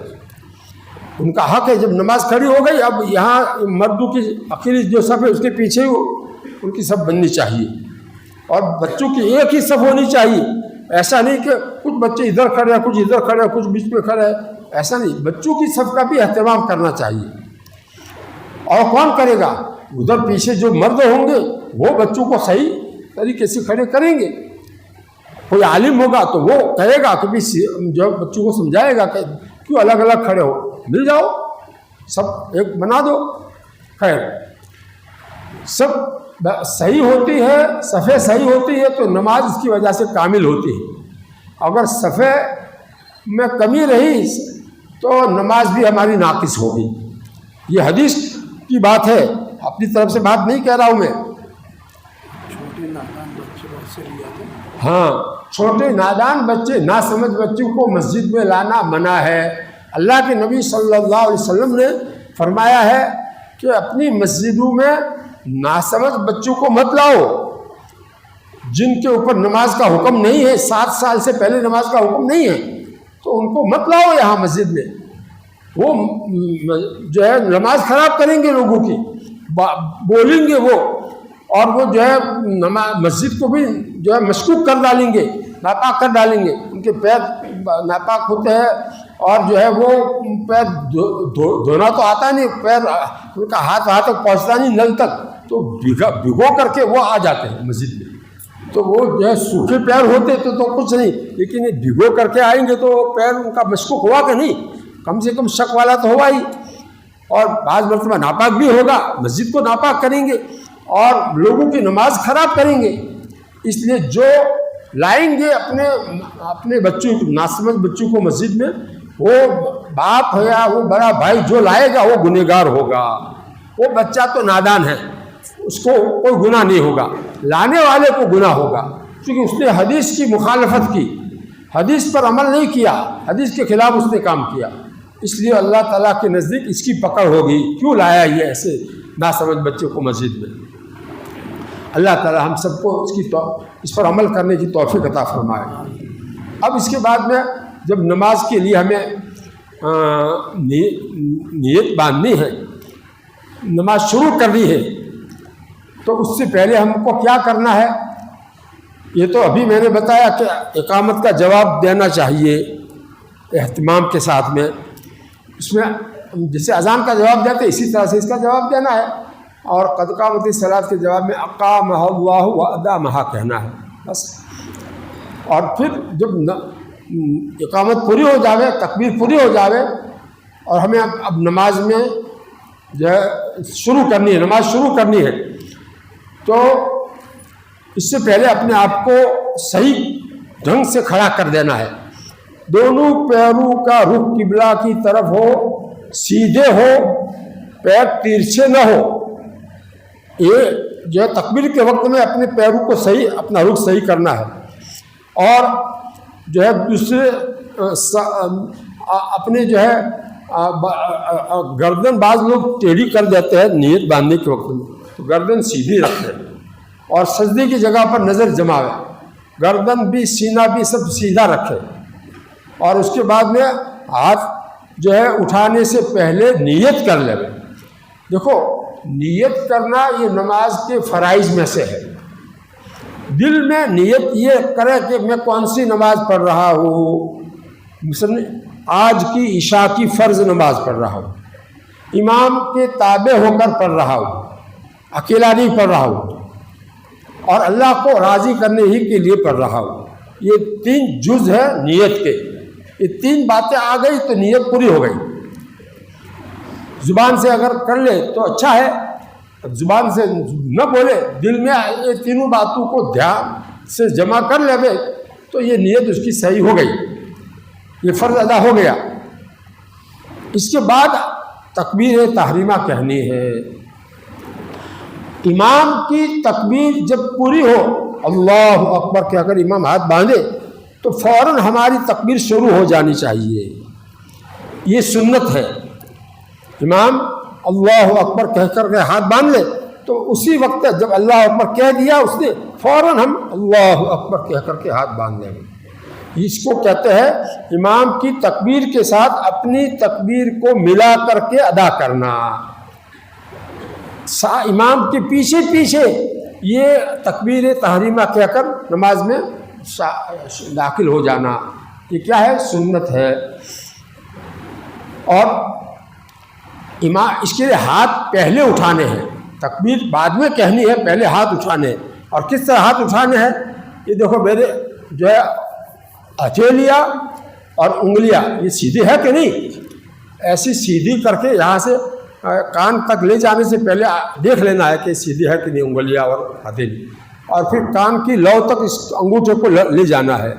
ان کا حق ہے، جب نماز کھڑی ہو گئی اب یہاں مردوں کی آخری جو صف ہے اس کے پیچھے ہی ان کی صف بننی چاہیے، اور بچوں کی ایک ہی صف ہونی چاہیے۔ ایسا نہیں کہ کچھ بچے ادھر کھڑے ہیں، کچھ ادھر کھڑے ہیں، کچھ بیچ میں کھڑے ہیں، ایسا نہیں۔ بچوں کی صف کا بھی اہتمام کرنا چاہیے۔ اور کون کرے گا؟ ادھر پیچھے جو مرد ہوں گے وہ بچوں کو صحیح طریقے سے کھڑے کریں گے۔ کوئی عالم ہوگا تو وہ کہے گا کہ جو بچوں کو سمجھائے گا کہ کیوں الگ الگ کھڑے ہو، مل جاؤ، سب ایک بنا دو۔ خیر، سب صحیح ہوتی ہے، صفیں صحیح ہوتی ہے تو نماز اس کی وجہ سے کامل ہوتی ہے۔ اگر صفیں میں کمی رہی تو نماز بھی ہماری ناقص ہوگی۔ یہ حدیث کی بات ہے، اپنی طرف سے بات نہیں کہہ رہا ہوں میں۔ ہاں، چھوٹے نادان بچے، ناسمجھ بچوں کو مسجد میں لانا منع ہے۔ اللہ کے نبی صلی اللہ علیہ وسلم نے فرمایا ہے کہ اپنی مسجدوں میں ناسمجھ بچوں کو مت لاؤ، جن کے اوپر نماز کا حکم نہیں ہے، 7 سال سے پہلے نماز کا حکم نہیں ہے، تو ان کو مت لاؤ یہاں مسجد میں۔ وہ جو ہے نماز خراب کریں گے لوگوں کی، بولیں گے وہ، اور وہ جو ہے مسجد کو بھی جو ہے مشکوک کر ڈالیں گے، ناپاک کر ڈالیں گے۔ ان کے پیر ناپاک ہوتے ہیں، اور جو ہے وہ پیر دھونا تو آتا نہیں، پیر ان کا ہاتھ وہاں تک پہنچتا نہیں نل تک، تو بھگو کر کے وہ آ جاتے ہیں مسجد میں۔ تو وہ جو ہے سوکھے پیر ہوتے تو کچھ نہیں، لیکن یہ بھگو کر کے آئیں گے تو پیر ان کا مشکوک ہوا کہ نہیں، کم سے کم شک والا تو ہوا ہی، اور بعض مرتبہ ناپاک بھی ہوگا، مسجد کو ناپاک کریں گے اور لوگوں کی نماز خراب کریں گے۔ اس لیے جو لائیں گے اپنے بچوں کو، ناسمجھ بچوں کو مسجد میں، وہ باپ ہے یا وہ بڑا بھائی جو لائے گا وہ گنہگار ہوگا۔ وہ بچہ تو نادان ہے، اس کو کوئی گناہ نہیں ہوگا، لانے والے کو گناہ ہوگا، کیونکہ اس نے حدیث کی مخالفت کی، حدیث پر عمل نہیں کیا، حدیث کے خلاف اس نے کام کیا، اس لیے اللہ تعالیٰ کے نزدیک اس کی پکڑ ہوگی۔ کیوں لایا یہ ایسے ناسمجھ بچے کو مسجد میں؟ اللہ تعالیٰ ہم سب کو اس پر عمل کرنے کی توفیق عطا فرمائے۔ اب اس کے بعد میں جب نماز کے لیے ہمیں نیت باندھنی ہے، نماز شروع کرنی ہے، تو اس سے پہلے ہم کو کیا کرنا ہے؟ یہ تو ابھی میں نے بتایا کہ اقامت کا جواب دینا چاہیے اہتمام کے ساتھ میں۔ اس میں جیسے اذان کا جواب دیتے اسی طرح سے اس کا جواب دینا ہے، اور قد قامت الصلاۃ کے جواب میں اقامہ اللہ وادامہ کہنا ہے بس۔ اور پھر جب اقامت پوری ہو جاوے، تکبیر پوری ہو جاوے، اور ہمیں اب نماز میں جو ہے شروع کرنی ہے، نماز شروع کرنی ہے، تو اس سے پہلے اپنے آپ کو صحیح ڈھنگ سے کھڑا کر دینا ہے۔ دونوں پیروں کا رخ قبلہ کی طرف ہو، سیدھے ہو، پیر ترچھے نہ ہو۔ یہ جو ہے تکبیر کے وقت میں اپنے پیروں کو صحیح، اپنا رخ صحیح کرنا ہے، اور جو ہے دوسرے اپنے جو ہے گردن، بعض لوگ ٹیڑھی کر دیتے ہیں نیت باندھنے کے وقت میں، تو گردن سیدھی رکھتے ہیں، اور سجدے کی جگہ پر نظر جماوے، گردن بھی سینہ بھی سب سیدھا رکھے، اور اس کے بعد میں ہاتھ جو ہے اٹھانے سے پہلے نیت کر لے۔ دیکھو، نیت کرنا یہ نماز کے فرائض میں سے ہے۔ دل میں نیت یہ کرے کہ میں کون سی نماز پڑھ رہا ہوں، مثلا آج کی عشاء کی فرض نماز پڑھ رہا ہوں، امام کے تابع ہو کر پڑھ رہا ہوں، اکیلا نہیں پڑھ رہا ہوں، اور اللہ کو راضی کرنے ہی کے لیے پڑھ رہا ہوں۔ یہ 3 جز ہے نیت کے، یہ 3 باتیں آ گئی تو نیت پوری ہو گئی۔ زبان سے اگر کر لے تو اچھا ہے، زبان سے نہ بولے، دل میں یہ تینوں باتوں کو دھیان سے جمع کر لے تو یہ نیت اس کی صحیح ہو گئی، یہ فرض ادا ہو گیا۔ اس کے بعد تکبیر تحریمہ کہنی ہے، امام کی تکبیر جب پوری ہو، اللہ اکبر کہ اگر امام ہاتھ باندھے تو فوراً ہماری تکبیر شروع ہو جانی چاہیے، یہ سنت ہے۔ امام اللہ اکبر کہہ کر کے ہاتھ باندھ لے تو اسی وقت جب اللہ اکبر کہہ دیا اس نے، فوراً ہم اللہ اکبر کہہ کر کے ہاتھ باندھ لیں۔ اس کو کہتے ہیں امام کی تکبیر کے ساتھ اپنی تکبیر کو ملا کر کے ادا کرنا، امام کے پیچھے پیچھے یہ تکبیر تحریمہ کہہ کر نماز میں داخل ہو جانا، یہ کیا ہے؟ سنت ہے۔ اور امام اس کے لیے ہاتھ پہلے اٹھانے ہیں، تکبیر بعد میں کہنی ہے، پہلے ہاتھ اٹھانے ہیں۔ اور کس طرح ہاتھ اٹھانے ہیں؟ یہ دیکھو میرے جو ہے ہتھیلیاں اور انگلیاں یہ سیدھی ہے کہ نہیں، ایسی سیدھی کر کے یہاں سے کان تک لے جانے سے پہلے دیکھ لینا ہے کہ سیدھی ہے کہ نہیں انگلیاں اور ہتھیلی، اور پھر کان کی لو تک اس انگوٹھے کو لے جانا ہے۔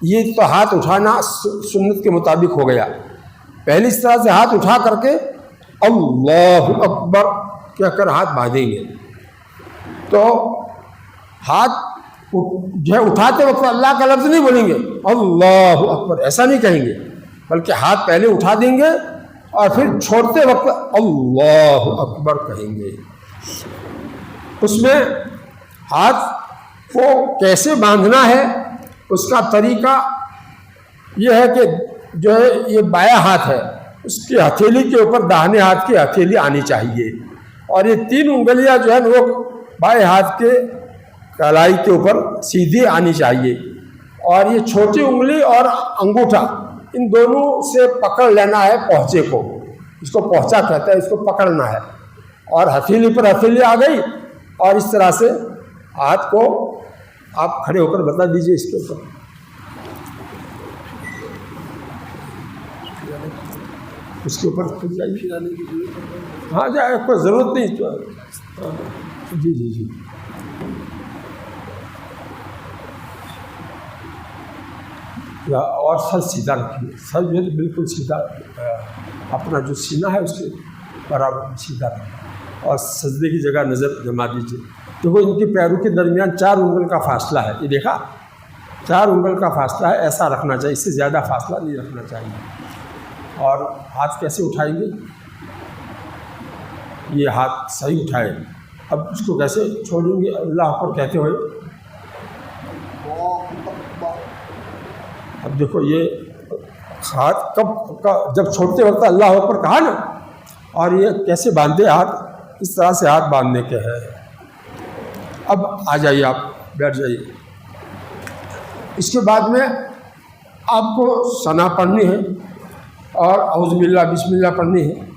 یہ تو ہاتھ اٹھانا سنت کے مطابق ہو گیا۔ پہلے اس طرح سے ہاتھ اٹھا کر کے اللہ اکبر کہہ کر ہاتھ باندھیں گے، تو ہاتھ جو ہے اٹھاتے وقت اللہ کا لفظ نہیں بولیں گے اللہ اکبر، ایسا نہیں کہیں گے، بلکہ ہاتھ پہلے اٹھا دیں گے اور پھر چھوڑتے وقت اللہ اکبر کہیں گے۔ اس میں ہاتھ کو کیسے باندھنا ہے اس کا طریقہ یہ ہے کہ جو ہے یہ بایاں ہاتھ ہے، اس کی ہتھیلی کے اوپر داہنے ہاتھ کی ہتھیلی آنی چاہیے، اور یہ 3 انگلیاں جو ہے وہ بائیں ہاتھ کے کلائی کے اوپر سیدھی آنی چاہیے، اور یہ چھوٹی انگلی اور انگوٹھا ان دونوں سے پکڑ لینا ہے پہنچے کو، اس کو پہنچا کہتا ہے، اس کو پکڑنا ہے، اور ہتھیلی پر ہتھیلی آ گئی، اور اس طرح سے ہاتھ کو آپ کھڑے ہو کر بتا دیجئے اس کے اوپر۔ اس کے اوپر کھل جائیے، ہاں جائے کوئی ضرورت نہیں تو جی جی جی اور سر سیدھا رکھیے، سر جو ہے بالکل سیدھا، اپنا جو سینہ ہے اس کے برابر سیدھا رکھیے، اور سجدے کی جگہ نظر جما دیجیے۔ دیکھو ان کے پیروں کے درمیان 4 انگل کا فاصلہ ہے، یہ دیکھا 4 انگل کا فاصلہ ہے، ایسا رکھنا چاہیے، اس سے زیادہ فاصلہ نہیں رکھنا چاہیے۔ اور ہاتھ کیسے اٹھائیں گے؟ یہ ہاتھ صحیح اٹھائے، اب اس کو کیسے چھوڑیں گے؟ اللہ اکبر کہتے ہوئے، اب دیکھو یہ ہاتھ جب چھوڑتے وقت اللہ اکبر کہا نا، اور یہ کیسے باندھے ہاتھ، اس طرح سے ہاتھ باندھنے کے ہیں۔ اب آ جائیے، آپ بیٹھ جائیے۔ اس کے بعد میں آپ کو ثنا پڑھنی ہے، اور اعوذ باللہ بسم اللہ پڑھنی ہے،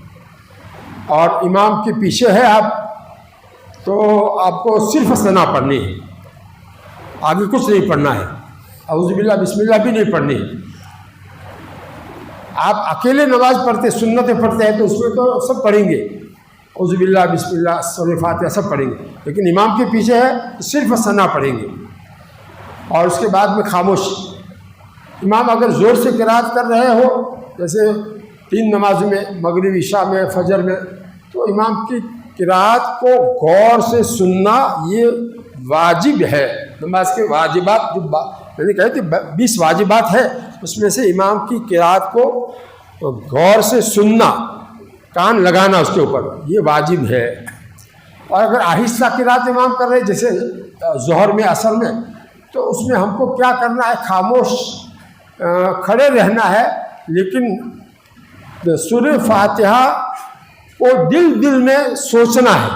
اور امام کے پیچھے ہے آپ تو آپ کو صرف ثنا پڑھنی ہے، آگے کچھ نہیں پڑھنا ہے، اعوذ باللہ بسم اللہ بھی نہیں پڑھنی ہے۔ آپ اکیلے نماز پڑھتے، سنتیں پڑھتے ہیں تو اس میں تو سب پڑھیں گے، اعوذ باللہ بسم اللہ سورہ فاتحہ سب پڑھیں گے، لیکن امام کے پیچھے ہے تو صرف ثنا پڑھیں گے، اور اس کے بعد میں خاموش۔ امام اگر زور سے قرات کر رہے ہو، جیسے 3 نمازوں میں، مغرب عشاء میں، فجر میں، تو امام کی قرات کو غور سے سننا یہ واجب ہے۔ نماز کے واجبات جو میں نے کہا کہ 20 واجبات ہے، اس میں سے امام کی قرات کو غور سے سننا، کان لگانا اس کے اوپر، یہ واجب ہے۔ اور اگر آہستہ قرات امام کر رہے جیسے ظہر میں، عصر میں، تو اس میں ہم کو کیا کرنا ہے؟ خاموش کھڑے رہنا ہے، لیکن سورہ فاتحہ کو دل میں سوچنا ہے،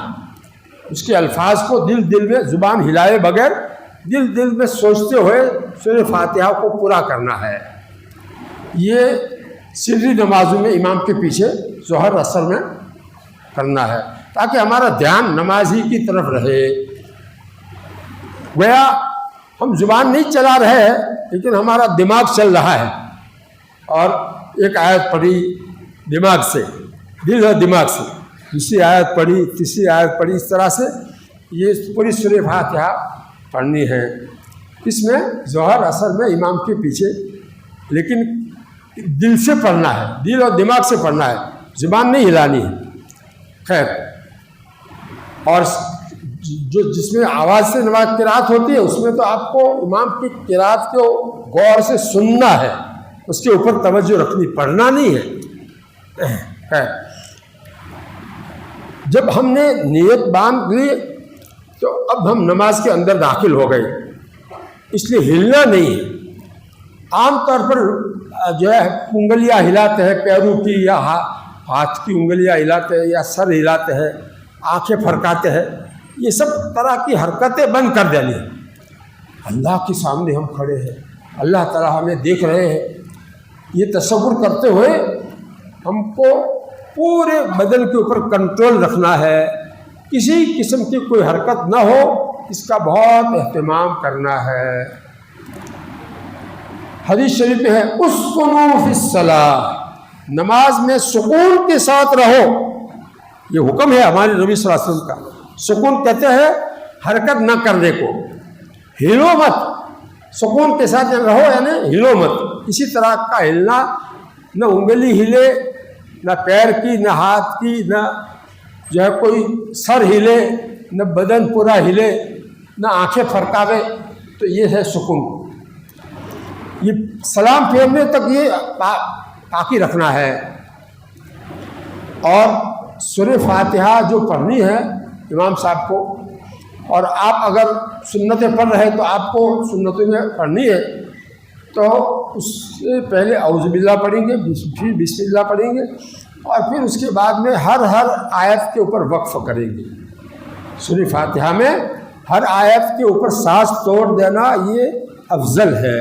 اس کے الفاظ کو دل میں، زبان ہلائے بغیر دل میں سوچتے ہوئے سورہ فاتحہ کو پورا کرنا ہے۔ یہ سری نمازوں میں امام کے پیچھے ظہر عصر میں کرنا ہے، تاکہ ہمارا دھیان نماز ہی کی طرف رہے۔ گویا ہم زبان نہیں چلا رہے ہیں، لیکن ہمارا دماغ چل رہا ہے، اور ایک آیت پڑھی دماغ سے، دل اور دماغ سے، دوسری آیت پڑھی، تیسری آیت پڑھی، اس طرح سے یہ پوری سورہ فاتحہ پڑھنی ہے۔ اس میں ظہر عصر میں امام کے پیچھے، لیکن دل سے پڑھنا ہے، دل اور دماغ سے پڑھنا ہے، زبان نہیں ہلانی ہے۔ خیر، اور جس میں آواز سے نماز قرات ہوتی ہے اس میں تو آپ کو امام کی قرات کو غور سے سننا ہے، اس کے اوپر توجہ رکھنی، پڑھنا نہیں ہے۔ جب ہم نے نیت باندھ لی تو اب ہم نماز کے اندر داخل ہو گئے، اس لیے ہلنا نہیں ہے۔ عام طور پر جو ہے انگلیاں ہلاتے ہیں پیروں کی، یا ہاتھ کی انگلیاں ہلاتے ہیں، یا سر ہلاتے ہیں، آنکھیں پھرکاتے ہیں، یہ سب طرح کی حرکتیں بند کر دینی ہیں۔ اللہ کے سامنے ہم کھڑے ہیں، اللہ تعالیٰ ہمیں دیکھ رہے ہیں، یہ تصور کرتے ہوئے ہم کو پورے بدن کے اوپر کنٹرول رکھنا ہے، کسی قسم کی کوئی حرکت نہ ہو، اس کا بہت اہتمام کرنا ہے۔ حدیث شریف میں ہے اسکنوا فی الصلاۃ، نماز میں سکون کے ساتھ رہو، یہ حکم ہے ہمارے نبی صلی اللہ علیہ وسلم کا۔ سکون کہتے ہیں حرکت نہ کرنے کو، ہلو مت، سکون کے ساتھ رہو یعنی ہلو مت۔ اسی طرح کا ہلنا، نہ انگلی ہلے، نہ پیر کی، نہ ہاتھ کی، نہ جو ہے کوئی سر ہلے، نہ بدن پورا ہلے، نہ آنکھیں پھرکاوے، تو یہ ہے سکون۔ یہ سلام پھیرنے تک یہ باقی رکھنا ہے۔ اور سورہ فاتحہ جو پڑھنی ہے امام صاحب کو، اور آپ اگر سنتیں پڑھ رہے تو آپ کو سنتوں میں پڑھنی ہے، تو اس سے پہلے اعوذ باللہ پڑھیں گے، پھر بسم اللہ پڑھیں گے، اور پھر اس کے بعد میں ہر آیت کے اوپر وقف کریں گے۔ سورہ فاتحہ میں ہر آیت کے اوپر سانس توڑ دینا یہ افضل ہے،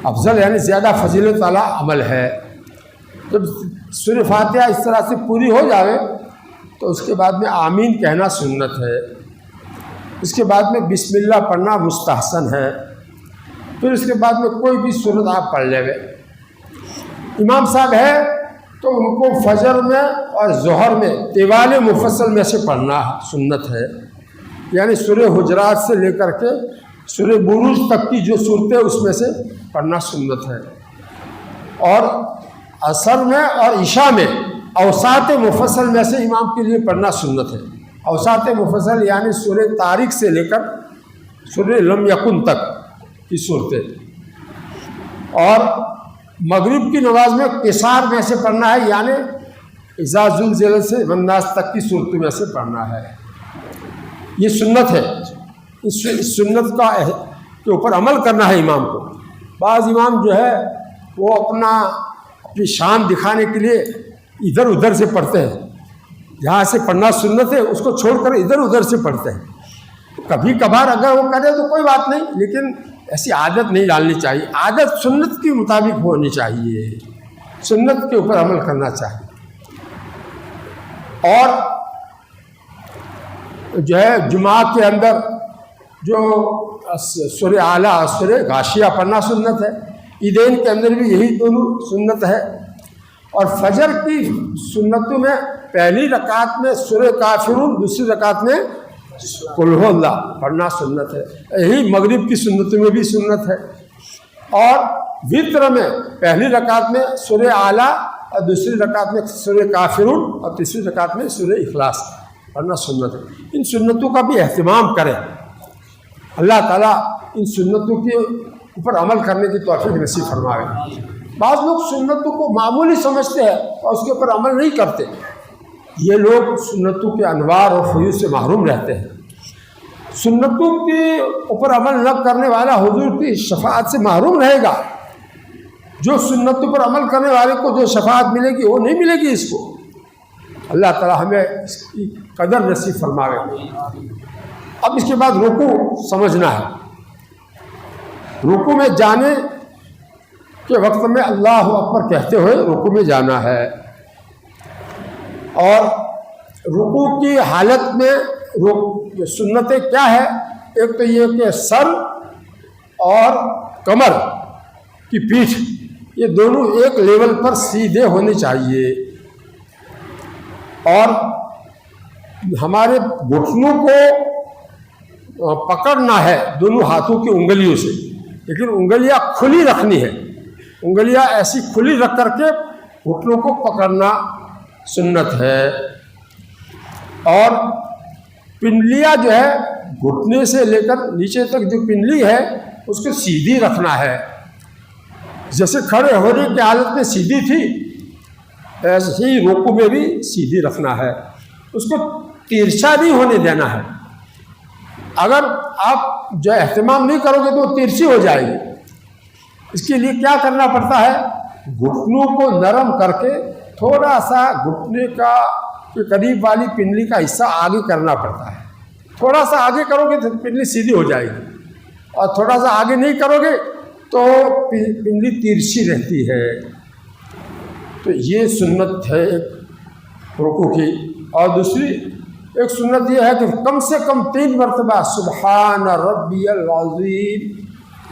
افضل یعنی زیادہ فضیلت والا عمل ہے۔ جب سورہ فاتحہ اس طرح سے پوری ہو جاوے تو اس کے بعد میں آمین کہنا سنت ہے، اس کے بعد میں بسم اللہ پڑھنا مستحسن ہے، پھر اس کے بعد میں کوئی بھی سورت آپ پڑھ لے گے۔ امام صاحب ہے تو ان کو فجر میں اور ظہر میں طوال مفصل میں سے پڑھنا سنت ہے، یعنی سورہ حجرات سے لے کر کے سورہ بروج تک کی جو صورتیں اس میں سے پڑھنا سنت ہے۔ اور عصر میں اور عشاء میں اوساط مفصل میں سے امام کے لیے پڑھنا سنت ہے۔ اوساط مفصل یعنی سورہ طارق سے لے کر سورہ لم یکن تک کی صورتیں، اور مغرب کی نماز میں قصار میں سے پڑھنا ہے، یعنی اذا زلزلت سے والناس تک کی صورتوں میں سے پڑھنا ہے۔ یہ سنت ہے، اس سنت کے اوپر عمل کرنا ہے امام کو۔ بعض امام جو ہے وہ اپنی شان دکھانے کے لیے ادھر ادھر سے پڑھتے ہیں، جہاں سے پڑھنا سنت ہے اس کو چھوڑ کر ادھر ادھر سے پڑھتے ہیں۔ کبھی کبھار اگر وہ کرے تو کوئی بات نہیں، لیکن ایسی عادت نہیں ڈالنی چاہیے، عادت سنت کے مطابق ہونی چاہیے، سنت کے اوپر عمل کرنا چاہیے۔ اور جو ہے جمعہ کے اندر جو سورہ اعلیٰ اور سورہ غاشیہ پڑھنا سنت ہے، عیدین کے اندر بھی یہی دونوں سنت ہے۔ اور فجر کی سنتوں میں پہلی رکعت میں سورہ کافرون، دوسری رکعت میں قل ہو اللہ پڑھنا سنت ہے، یہی مغرب کی سنتوں میں بھی سنت ہے۔ اور وتر میں پہلی رکعت میں سورہ اعلیٰ اور دوسری رکعت میں سورہ کافرون اور تیسری رکعت میں سورہ اخلاص پڑھنا سنت ہے۔ ان سنتوں کا بھی اہتمام کریں، اللہ تعالیٰ ان سنتوں کے اوپر عمل کرنے کی توفیق نصیب فرمائے۔ بعض لوگ سنتوں کو معمولی سمجھتے ہیں اور اس کے اوپر عمل نہیں کرتے، یہ لوگ سنتوں کے انوار اور فیوز سے محروم رہتے ہیں۔ سنتوں کے اوپر عمل نہ کرنے والا حضور کی شفاعت سے محروم رہے گا۔ جو سنتوں پر عمل کرنے والے کو جو شفاعت ملے گی وہ نہیں ملے گی اس کو۔ اللہ تعالیٰ ہمیں اس کی قدر نصیب فرمائے۔ اب اس کے بعد رکوع سمجھنا ہے۔ رکوع میں جانے کے وقت میں اللہ اکبر کہتے ہوئے رکوع میں جانا ہے، اور رکوع کی حالت میں سنتیں کیا ہے؟ ایک تو یہ کہ سر اور کمر کی پیٹھ یہ دونوں ایک لیول پر سیدھے ہونے چاہیے، اور ہمارے گھٹنوں کو پکڑنا ہے دونوں ہاتھوں کی انگلیوں سے، لیکن انگلیاں کھلی رکھنی ہے، انگلیاں ایسی کھلی رکھ کر کے گھٹنوں کو پکڑنا سنت ہے۔ اور پنڈلیاں جو ہے گھٹنے سے لے کر نیچے تک جو پنڈلی ہے اس کو سیدھی رکھنا ہے. جیسے کھڑے ہونے کی حالت میں سیدھی تھی ایسے ہی رکوع میں بھی سیدھی رکھنا ہے. اس کو ترچھا نہیں ہونے دینا ہے. اگر آپ جو اہتمام نہیں کرو گے تو وہ ترچھی ہو جائے گی. اس کے لیے کیا کرنا پڑتا ہے؟ گھٹنوں کو نرم کر کے تھوڑا سا گھٹنے کا قریب والی پنڈلی کا حصہ آگے کرنا پڑتا ہے. تھوڑا سا آگے کرو گے تو پنڈلی سیدھی ہو جائے گی، اور تھوڑا سا آگے نہیں کرو گے تو پنڈلی ترچھی رہتی ہے. تو یہ سنت ہے ایک رکوع کی. اور دوسری ایک سنت یہ ہے کہ کم سے کم 3 مرتبہ سبحان ربی العظیم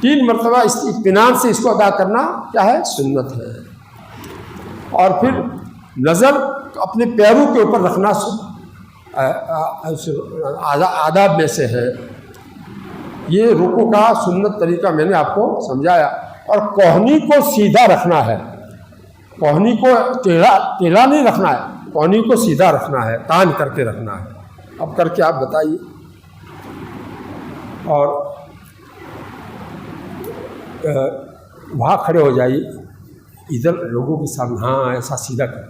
3 مرتبہ اس اطمینان سے اس کو ادا کرنا کیا ہے؟ سنت ہے. اور پھر نظر اپنے پیروں کے اوپر رکھنا آداب میں سے ہے. یہ رکوع کا سنت طریقہ میں نے آپ کو سمجھایا. اور کوہنی کو سیدھا رکھنا ہے، کوہنی کو ٹیڑھا نہیں رکھنا ہے، کوہنی کو سیدھا رکھنا ہے، تان کر کے رکھنا ہے. اب کر کے آپ بتائیے. اور وہاں کھڑے ہو جائیے ادھر لوگوں کے سامنے، ہاں ایسا سیدھا کر.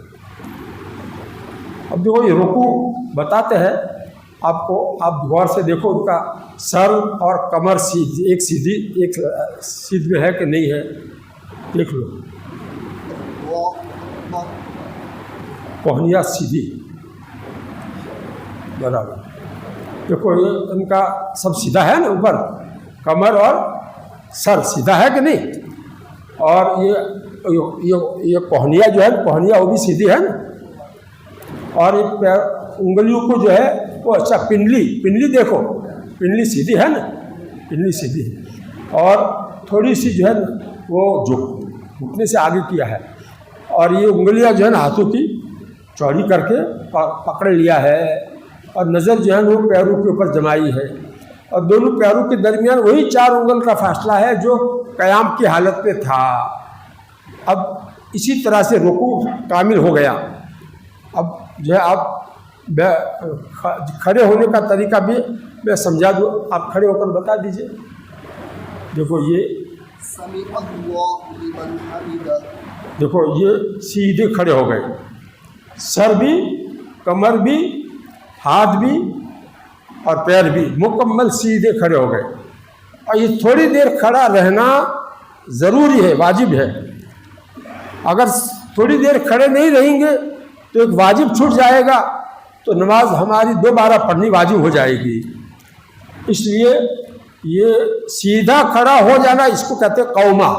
اب دیکھو یہ رکوع بتاتے ہیں آپ کو، آپ غور سے دیکھو ان کا سر اور کمر ایک سیدھ میں ہے کہ نہیں ہے، دیکھ لو. کوہنیاں سیدھی برابر. دیکھو یہ ان کا سب سیدھا ہے نا، اوپر کمر اور سر سیدھا ہے کہ نہیں. اور یہ کوہنیاں جو ہے کوہنیاں وہ بھی سیدھی ہے نا. اور یہ انگلیوں کو جو ہے وہ اچھا پنڈلی دیکھو، پنڈلی سیدھی ہے نا، پنڈلی سیدھی ہے. اور تھوڑی سی جو ہے نا وہ گھٹنے سے آگے کیا ہے. اور یہ انگلیاں جو ہے نا ہاتھوں کی چوڑی کر کے پکڑ لیا ہے. اور نظر جو ہے وہ پیروں کے اوپر جمائی ہے. اور دونوں پیروں کے درمیان وہی 4 انگل کا فاصلہ ہے جو قیام کی حالت میں تھا. اب اسی طرح سے رکوع کامل ہو گیا. اب جو ہے آپ کھڑے ہونے کا طریقہ بھی میں سمجھا دوں، آپ کھڑے ہو کر بتا دیجئے. دیکھو یہ سیدھے کھڑے ہو گئے، سر بھی، کمر بھی، ہاتھ بھی اور پیر بھی مکمل سیدھے کھڑے ہو گئے. اور یہ تھوڑی دیر کھڑا رہنا ضروری ہے، واجب ہے. اگر تھوڑی دیر کھڑے نہیں رہیں گے تو ایک واجب چھوٹ جائے گا، تو نماز ہماری دوبارہ پڑھنی واجب ہو جائے گی. اس لیے یہ سیدھا کھڑا ہو جانا اس کو کہتے ہیں قومہ،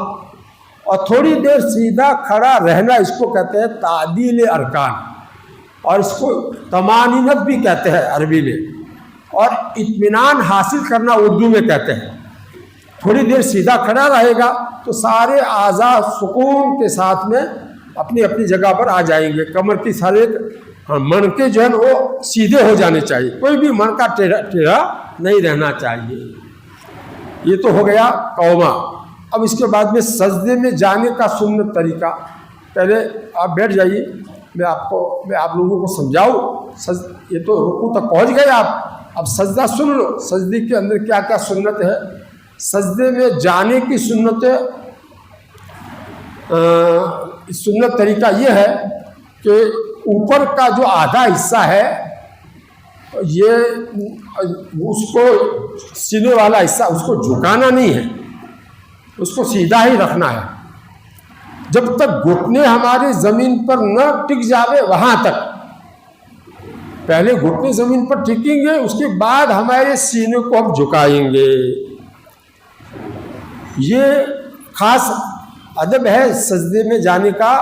اور تھوڑی دیر سیدھا کھڑا رہنا اس کو کہتے ہیں تعدیل ارکان، اور اس کو طمانینت بھی کہتے ہیں عربی میں، اور اطمینان حاصل کرنا اردو میں کہتے ہیں. تھوڑی دیر سیدھا کھڑا رہے گا تو سارے اعضاء سکون کے ساتھ میں اپنی اپنی جگہ پر آ جائیں گے. کمر کی سارے منکے جو ہے نا وہ سیدھے ہو جانے چاہیے، کوئی بھی منکا ٹیڑھا نہیں رہنا چاہیے. یہ تو ہو گیا قومہ. اب اس کے بعد میں سجدے میں جانے کا سنت طریقہ. پہلے آپ بیٹھ جائیے، میں آپ لوگوں کو سمجھاؤں. یہ تو رکوع تک پہنچ گئے آپ، اب سجدہ سن لو. سجدے کے اندر کیا کیا سنت ہے. سجدے میں جانے کی سنت طریقہ یہ ہے کہ اوپر کا جو آدھا حصہ ہے یہ اس کو سینے والا حصہ اس کو جھکانا نہیں ہے، اس کو سیدھا ہی رکھنا ہے. جب تک گھٹنے ہمارے زمین پر نہ ٹک جاوے وہاں تک. پہلے گھٹنے زمین پر ٹکیں گے، اس کے بعد ہمارے سینے کو ہم جھکائیں گے. یہ خاص ادب ہے سجدے میں جانے کا.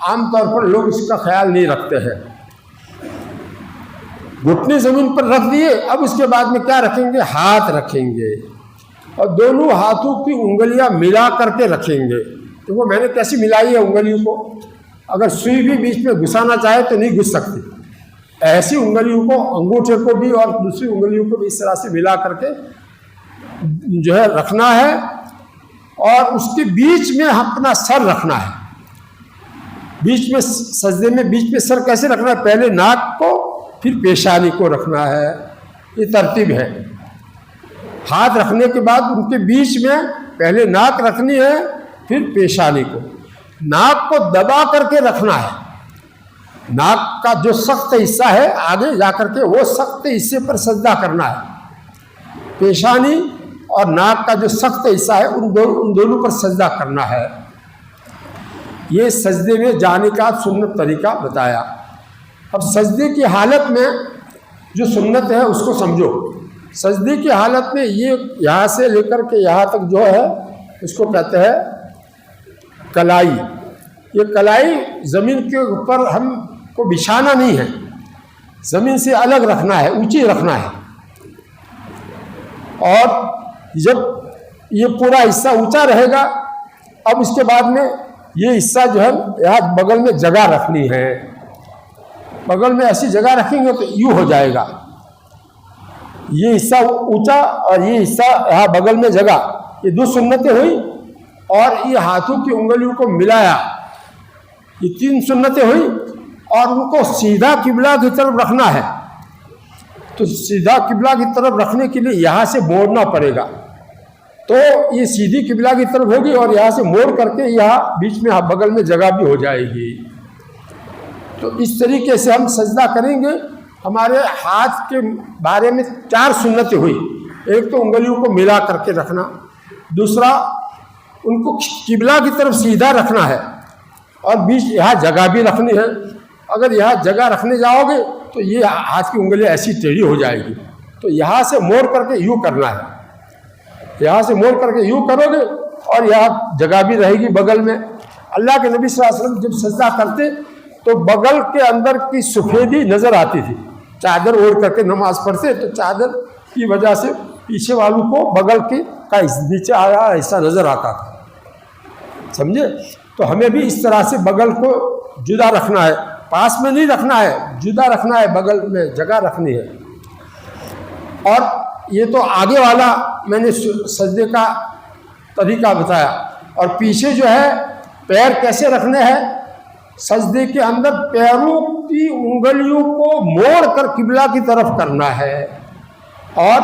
عام طور پر لوگ اس کا خیال نہیں رکھتے ہیں. گھٹنے زمین پر رکھ دیے، اب اس کے بعد میں کیا رکھیں گے؟ ہاتھ رکھیں گے، اور دونوں ہاتھوں کی انگلیاں ملا کر کے رکھیں گے. تو وہ میں نے کیسی ملائی ہے انگلیوں کو؟ اگر سوئی بھی بیچ میں گھسانا چاہے تو نہیں گھس سکتی. ایسی انگلیوں کو، انگوٹھے کو بھی اور دوسری انگلیوں کو بھی اس طرح سے ملا کر کے جو ہے رکھنا ہے. اور اس کے بیچ میں اپنا سر رکھنا ہے. بیچ میں سجدے میں بیچ میں سر کیسے رکھنا ہے؟ پہلے ناک کو، پھر پیشانی کو رکھنا ہے. یہ ترتیب ہے۔ ہاتھ رکھنے کے بعد ان کے بیچ میں پہلے ناک رکھنی ہے، پھر پیشانی کو، ناک کو دبا کر کے رکھنا ہے۔ ناک کا جو سخت حصہ ہے آگے جا کر کے وہ سخت حصے پر سجدہ کرنا ہے، پیشانی اور ناک کا جو سخت حصہ ہے ان دونوں پر سجدہ کرنا ہے۔ یہ سجدے میں جانے کا سنت طریقہ بتایا۔ اب سجدے کی حالت میں جو سنت ہے اس کو سمجھو۔ سجدے کی حالت میں یہ یہاں سے لے کر کے یہاں تک جو ہے اس کو کہتے ہیں کلائی۔ یہ کلائی زمین کے اوپر ہم کو بچھانا نہیں ہے، زمین سے الگ رکھنا ہے، اونچی رکھنا ہے۔ اور جب یہ پورا حصہ اونچا رہے گا، اب اس کے بعد میں یہ حصہ جو ہے یہاں بغل میں جگہ رکھنی ہے۔ بغل میں ایسی جگہ رکھیں گے تو یوں ہو جائے گا، یہ حصہ اونچا اور یہ حصہ یہاں بغل میں جگہ، یہ دو سنتیں ہوئی۔ اور یہ ہاتھوں کی انگلیوں کو ملایا، یہ تین سنتیں ہوئی۔ اور ان کو سیدھا قبلہ کی طرف رکھنا ہے، تو سیدھا قبلہ کی طرف رکھنے کے لیے یہاں سے موڑنا پڑے گا، تو یہ سیدھی قبلہ کی طرف ہوگی اور یہاں سے موڑ کر کے یہاں بیچ میں بغل میں جگہ بھی ہو جائے گی۔ تو اس طریقے سے ہم سجدہ کریں گے۔ ہمارے ہاتھ کے بارے میں چار سنتیں ہوئی۔ ایک تو انگلیوں کو ملا کر کے رکھنا، دوسرا ان کو قبلہ کی طرف سیدھا رکھنا ہے، اور بیچ یہاں جگہ بھی رکھنی ہے۔ اگر یہاں جگہ رکھنے جاؤ گے تو یہ ہاتھ کی انگلی ایسی ٹیڑھی ہو جائے گی، تو یہاں سے موڑ کر کے یوں کرنا ہے، یہاں سے موڑ کر کے یوں کرو گے اور یہاں جگہ بھی رہے گی بغل میں۔ اللہ کے نبی صلی اللہ علیہ وسلم جب سجدہ کرتے تو بغل کے اندر کی سفیدی نظر آتی تھی، چادر اوڑھ کر کے نماز پڑھتے تو چادر کی وجہ سے پیچھے والوں کو بغل کا نیچے آیا حصہ نظر آتا تھا، سمجھے؟ تو ہمیں بھی اس طرح سے بغل کو جدا رکھنا ہے، پاس میں نہیں رکھنا ہے، جدا رکھنا ہے، بغل میں جگہ رکھنی ہے۔ اور یہ تو آگے والا میں نے سجدے کا طریقہ بتایا۔ اور پیچھے جو ہے پیر کیسے رکھنے ہیں، سجدے کے اندر پیروں کی انگلیوں کو موڑ کر قبلہ کی طرف کرنا ہے، اور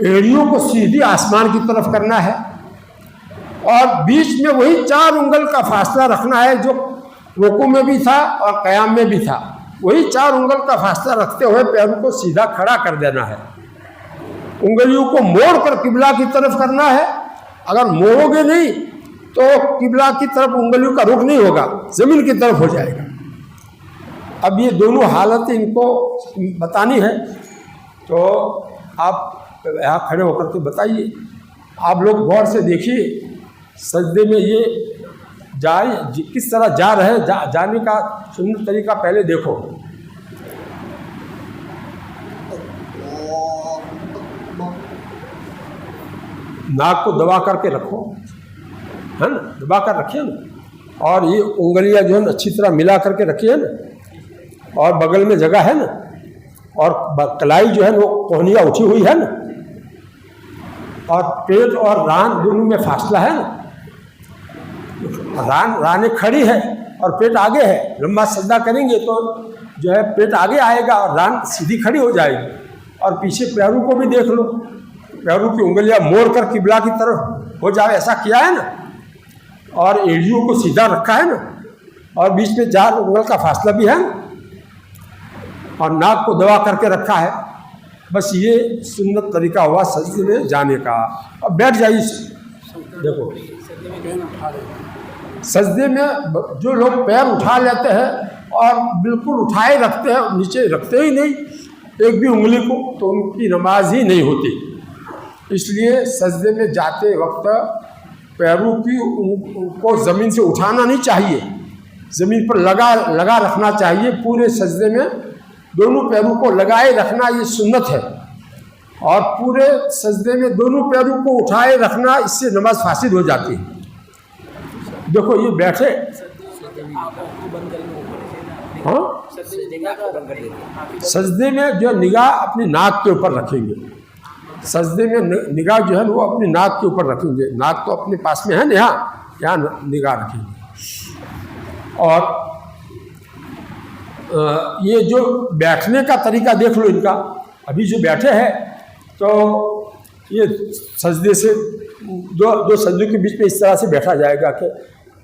ایڑیوں کو سیدھی آسمان کی طرف کرنا ہے، اور بیچ میں وہی 4 انگل کا فاصلہ رکھنا ہے جو رکوع میں بھی تھا اور قیام میں بھی تھا۔ وہی 4 انگل کا فاصلہ رکھتے ہوئے پیروں کو سیدھا کھڑا کر دینا ہے، انگلیوں کو موڑ کر قبلہ کی طرف کرنا ہے۔ اگر موڑو گے نہیں تو قبلہ کی طرف انگلیوں کا رخ نہیں ہوگا، زمین کی طرف ہو جائے گا۔ اب یہ دونوں حالتیں ان کو بتانی ہے، تو آپ یہاں کھڑے ہو کر کے بتائیے۔ آپ لوگ غور سے دیکھیے سجدے میں یہ کس طرح جا رہے ہیں، جانے کا سنت طریقہ پہلے دیکھو۔ ناک کو دبا کر کے رکھو، ہے نا، دبا کر رکھیے نا، اور یہ انگلیاں جو ہے نا اچھی طرح ملا کر کے رکھیے نا، اور بغل میں جگہ ہے نا، اور کلائی جو ہے وہ کوہنیاں اٹھی ہوئی ہے نا، اور پیٹ اور ران دونوں میں فاصلہ ہے نا، رانیں کھڑی ہے اور پیٹ آگے ہے۔ لمبا سجدہ کریں گے تو جو ہے پیٹ آگے آئے گا اور ران سیدھی کھڑی ہو جائے گی۔ اور پیچھے پیروں کو بھی دیکھ لو، پیروں کی انگلیاں موڑ کر قبلہ کی طرف ہو جائے، ایسا کیا ہے نا، اور ایڑیوں کو سیدھا رکھا ہے نا، اور بیچ میں 4 انگل کا فاصلہ بھی ہے نا، اور ناک کو دبا کر کے رکھا ہے۔ بس یہ سنت طریقہ ہوا سجدے میں جانے کا۔ اب بیٹھ جائیے۔ دیکھو سجدے میں جو لوگ پیر اٹھا لیتے ہیں اور بالکل اٹھائے رکھتے ہیں، نیچے رکھتے ہی نہیں ایک بھی انگلی کو، تو ان کی نماز ہی نہیں ہوتی۔ اس لیے سجدے میں جاتے وقت پیروں کی کو زمین سے اٹھانا نہیں چاہیے، زمین پر لگا رکھنا چاہیے۔ پورے سجدے میں دونوں پیروں کو لگائے رکھنا یہ سنت ہے، اور پورے سجدے میں دونوں پیروں کو اٹھائے رکھنا، اس سے نماز فاسد ہو جاتی ہے۔ دیکھو یہ بیٹھے، ہاں سجدے میں جو نگاہ اپنی ناک کے اوپر رکھیں گے، سجدے میں نگاہ جو ہے وہ اپنی ناک کے اوپر رکھیں گے، ناک تو اپنے پاس میں ہے نا، یہاں نگاہ رکھیں گے۔ اور یہ جو بیٹھنے کا طریقہ دیکھ لو ان کا، ابھی جو بیٹھے ہیں تو یہ سجدے سے دو سجدوں کے بیچ میں اس طرح سے بیٹھا جائے گا کہ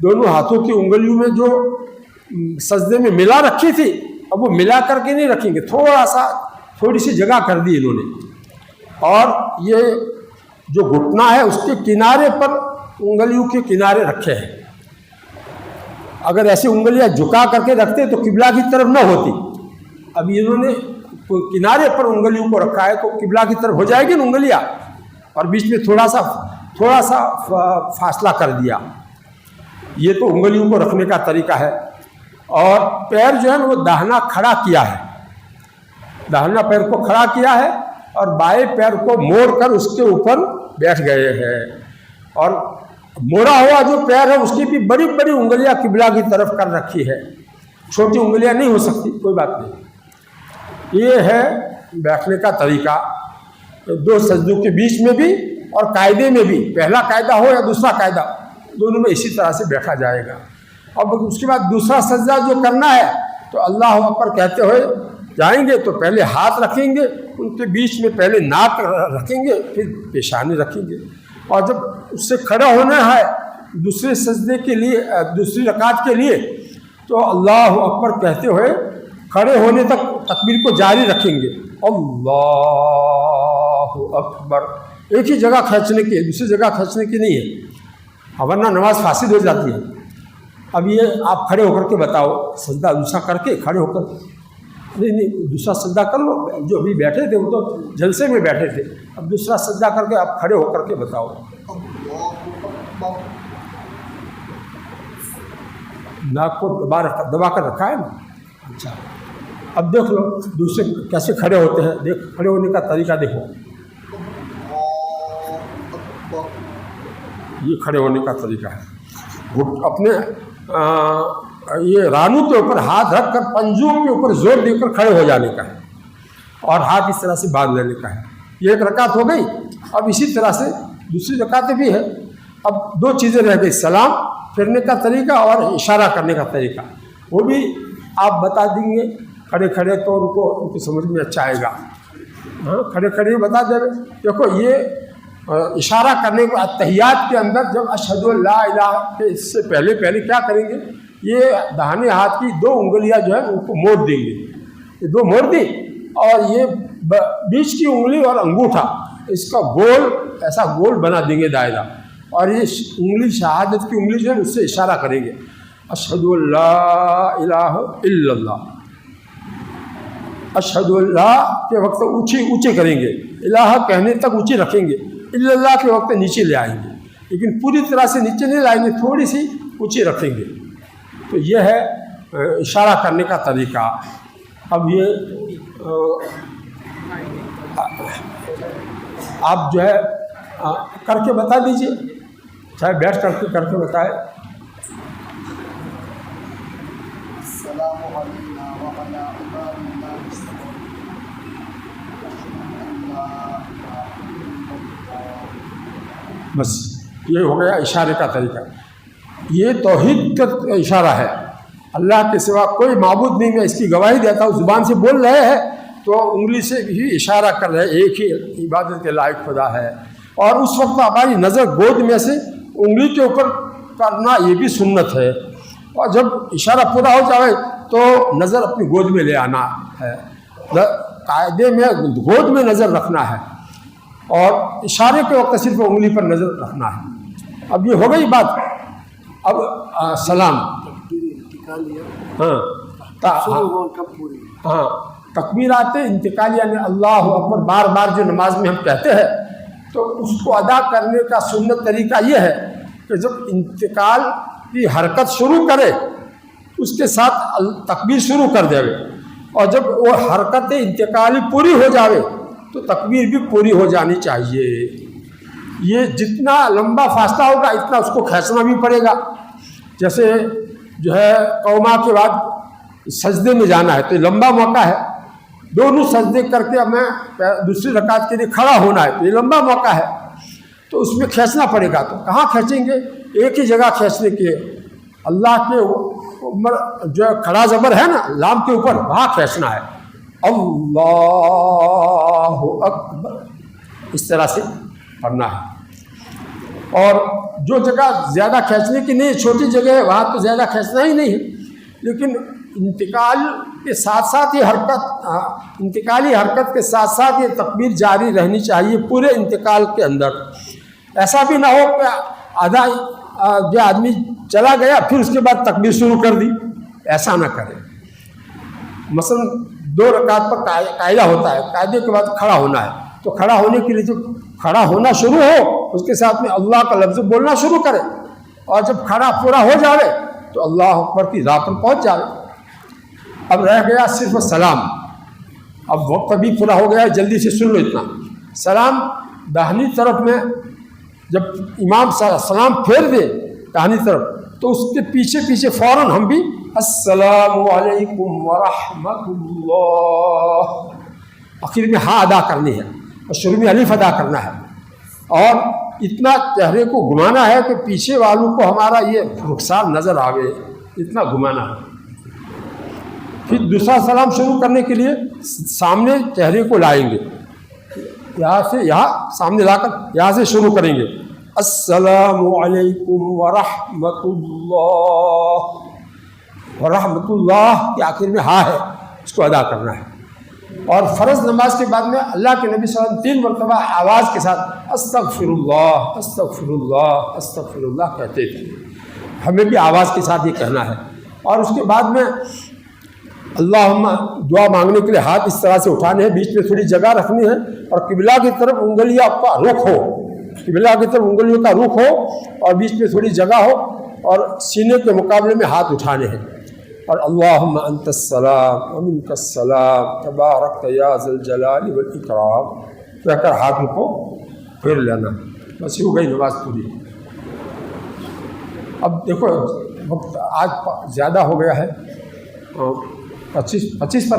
دونوں ہاتھوں کی انگلیوں میں جو سجدے میں ملا رکھی تھی اب وہ ملا کر کے نہیں رکھیں گے، تھوڑی سی جگہ کر دی انہوں نے، اور یہ جو گھٹنا ہے اس کے کنارے پر انگلیوں کے کنارے رکھے ہیں۔ اگر ایسے انگلیاں جھکا کر کے رکھتے تو قبلہ کی طرف نہ ہوتی، اب انہوں نے کنارے پر انگلیوں کو رکھا ہے تو قبلہ کی طرف ہو جائے گی نا انگلیاں، اور بیچ میں تھوڑا سا فاصلہ کر دیا۔ یہ تو انگلیوں کو رکھنے کا طریقہ ہے۔ اور پیر جو ہے نا وہ داہنا کھڑا کیا ہے، داہنا پیر کو کھڑا کیا ہے اور بائیں پیر کو موڑ کر اس کے اوپر بیٹھ گئے ہیں، اور موڑا ہوا جو پیر ہے اس کی بھی بڑی بڑی انگلیاں قبلہ کی طرف کر رکھی ہے، چھوٹی انگلیاں نہیں ہو سکتی، کوئی بات نہیں۔ یہ ہے بیٹھنے کا طریقہ، دو سجدوں کے بیچ میں بھی اور قاعدے میں بھی، پہلا قاعدہ ہو یا دوسرا قاعدہ، دونوں میں اسی طرح سے بیٹھا جائے گا۔ اب اس کے بعد دوسرا سجدہ جو کرنا ہے تو اللہ اکبر کہتے ہوئے جائیں گے تو پہلے ہاتھ رکھیں گے، ان کے بیچ میں پہلے ناک رکھیں گے، پھر پیشانی رکھیں گے، اور جب اس سے کھڑا ہونا ہے دوسرے سجدے کے لیے، دوسری رکعت کے لیے، تو اللہ اکبر کہتے ہوئے کھڑے ہونے تک تکبیر کو جاری رکھیں گے، اللہ اکبر، ایک ہی جگہ کھینچنے کی ہے، دوسری جگہ کھینچنے کی نہیں ہے، ورنہ نماز فاسد ہو جاتی ہے۔ اب یہ آپ کھڑے ہو کر کے بتاؤ، سجدہ دوسرا کر کے کھڑے ہو کر، نہیں دوسرا سجدہ کر لو، جو ابھی بیٹھے تھے وہ تو جلسے میں بیٹھے تھے، اب دوسرا سجدہ کر کے آپ کھڑے ہو کر کے بتاؤ۔ ناک کو دبا کر رکھا ہے نا، اچھا اب دیکھ لو دوسرے کیسے کھڑے ہوتے ہیں، دیکھ کھڑے ہونے کا طریقہ دیکھو، یہ کھڑے ہونے کا طریقہ ہے، اپنے یہ رانوں کے اوپر ہاتھ رکھ کر پنجوں کے اوپر زور دے کر کھڑے ہو جانے کا ہے، اور ہاتھ اس طرح سے باندھ لینے کا ہے۔ یہ ایک رکعت ہو گئی۔ اب اسی طرح سے دوسری رکعتیں بھی ہے۔ اب دو چیزیں رہ گئی، سلام پھرنے کا طریقہ اور اشارہ کرنے کا طریقہ، وہ بھی آپ بتا دیں گے کھڑے کھڑے تو ان کی سمجھ میں اچھا آئے گا، ہاں کھڑے کھڑے بتا دیں۔ دیکھو یہ اشارہ کرنے کو اتحیات کے اندر جب اشہد لا الہ کے اس سے پہلے کیا کریں گے، یہ داہنے ہاتھ کی دو انگلیاں جو ہے ان کو موڑ دیں گے، یہ دو موڑ دی، اور یہ بیچ کی انگلی اور انگوٹھا اس کا گول ایسا گول بنا دیں گے دائرہ، اور یہ انگلی شہادت کی انگلی جو ہے اس سے اشارہ کریں گے، اشہد لا الہ الا اللہ، اشہد اللہ کے وقت اونچے کریں گے، الہ کہنے تک اونچی رکھیں گے، الا اللہ کے وقت نیچے لے آئیں گے، لیکن پوری طرح سے نیچے نہیں لائیں گے، تھوڑی سی اونچی رکھیں گے۔ تو یہ ہے اشارہ کرنے کا طریقہ۔ اب یہ آپ جو ہے کر کے بتا دیجئے، چاہے بیٹھ کر کے بتائے۔ بس یہ ہو گیا اشارے کا طریقہ۔ یہ توحید کا اشارہ ہے، اللہ کے سوا کوئی معبود نہیں، میں اس کی گواہی دیتا ہوں، زبان سے بول رہے ہیں تو انگلی سے بھی اشارہ کر رہے، ایک ہی عبادت کے لائق خدا ہے۔ اور اس وقت ہماری نظر گود میں سے انگلی کے اوپر کرنا یہ بھی سنت ہے، اور جب اشارہ پورا ہو جائے تو نظر اپنی گود میں لے آنا ہے، قاعدے میں گود میں نظر رکھنا ہے، اور اشارے کے وقت صرف انگلی پر نظر رکھنا ہے۔ اب یہ ہو گئی بات۔ اب سلام، ہاں تکبیرات انتقال یعنی اللہ اکبر بار بار جو نماز میں ہم کہتے ہیں، تو اس کو ادا کرنے کا سنت طریقہ یہ ہے کہ جب انتقال کی حرکت شروع کرے اس کے ساتھ تکبیر شروع کر دے، اور جب وہ حرکت انتقالی پوری ہو جاوے تو تکبیر بھی پوری ہو جانی چاہیے۔ یہ جتنا لمبا فاصلہ ہوگا اتنا اس کو کھینچنا بھی پڑے گا۔ جیسے جو ہے قوما کے بعد سجدے میں جانا ہے تو یہ لمبا موقع ہے، دونوں سجدے کر کے ہمیں دوسری رکعت کے لیے کھڑا ہونا ہے تو یہ لمبا موقع ہے، تو اس میں کھینچنا پڑے گا۔ تو کہاں کھینچیں گے؟ ایک ہی جگہ کھینچنے کے، اللہ کے جو کھڑا زبر ہے نا لام کے اوپر، وہاں کھینچنا ہے، اللہ اکبر، اس طرح سے پڑھنا ہے۔ اور جو جگہ زیادہ کھینچنے کی نہیں، چھوٹی جگہ ہے وہاں تو زیادہ کھینچنا ہی نہیں ہے، لیکن انتقال کے ساتھ ساتھ یہ انتقالی حرکت کے ساتھ ساتھ یہ تکبیر جاری رہنی چاہیے پورے انتقال کے اندر۔ ایسا بھی نہ ہو کہ آدھا جو آدمی چلا گیا پھر اس کے بعد تکبیر شروع کر دی، ایسا نہ کرے۔ مثلا 2 رکعت پر قاعدہ ہوتا ہے، قاعدے کے بعد کھڑا ہونا ہے، تو کھڑا ہونے کے لیے جو کھڑا ہونا شروع ہو اس کے ساتھ میں اللہ کا لفظ بولنا شروع کرے، اور جب کھڑا پورا ہو جاوے تو اللہ اکبر کی راہ پر پہنچ جاوے۔ اب رہ گیا صرف سلام، اب وقت بھی پورا ہو گیا ہے، جلدی سے سن لو اتنا۔ سلام داہنی طرف میں جب امام سلام پھیر دے داہنی طرف تو اس کے پیچھے پیچھے فوراً ہم بھی السلام علیکم ورحمۃ اللہ، آخر میں ہاں ادا کرنی ہے اور شروع میں الف ادا کرنا ہے، اور اتنا چہرے کو گھمانا ہے کہ پیچھے والوں کو ہمارا یہ رخسار نظر آوے، اتنا گھمانا ہے۔ پھر دوسرا سلام شروع کرنے کے لیے سامنے چہرے کو لائیں گے، یہاں سے یہاں سامنے لا کر یہاں سے شروع کریں گے السلام علیکم ورحمۃ اللہ، ورحمۃ اللہ کے آخر میں ہاں ہے، اس کو ادا کرنا ہے۔ اور فرض نماز کے بعد میں اللہ کے نبی صلی اللہ علیہ وسلم 3 مرتبہ آواز کے ساتھ استغفر اللہ استغفر اللہ استغفر اللہ کہتے تھے، ہمیں بھی آواز کے ساتھ یہ کہنا ہے۔ اور اس کے بعد میں اللہم دعا مانگنے کے لیے ہاتھ اس طرح سے اٹھانے ہیں، بیچ میں تھوڑی جگہ رکھنی ہے، اور قبلہ کی طرف انگلیاں کا رخ ہو، قبلہ کی طرف انگلیوں کا رخ ہو، اور بیچ میں تھوڑی جگہ ہو، اور سینے کے مقابلے میں ہاتھ اٹھانے ہیں، اور اللہم انت السلام ومنک السلام تبارکت یا ذی الجلال والاکرام کہہ کر ہاتھ کو پھیر لینا، بس ہو گئی نماز پوری۔ اب دیکھو وقت آج زیادہ ہو گیا ہے، 25 پر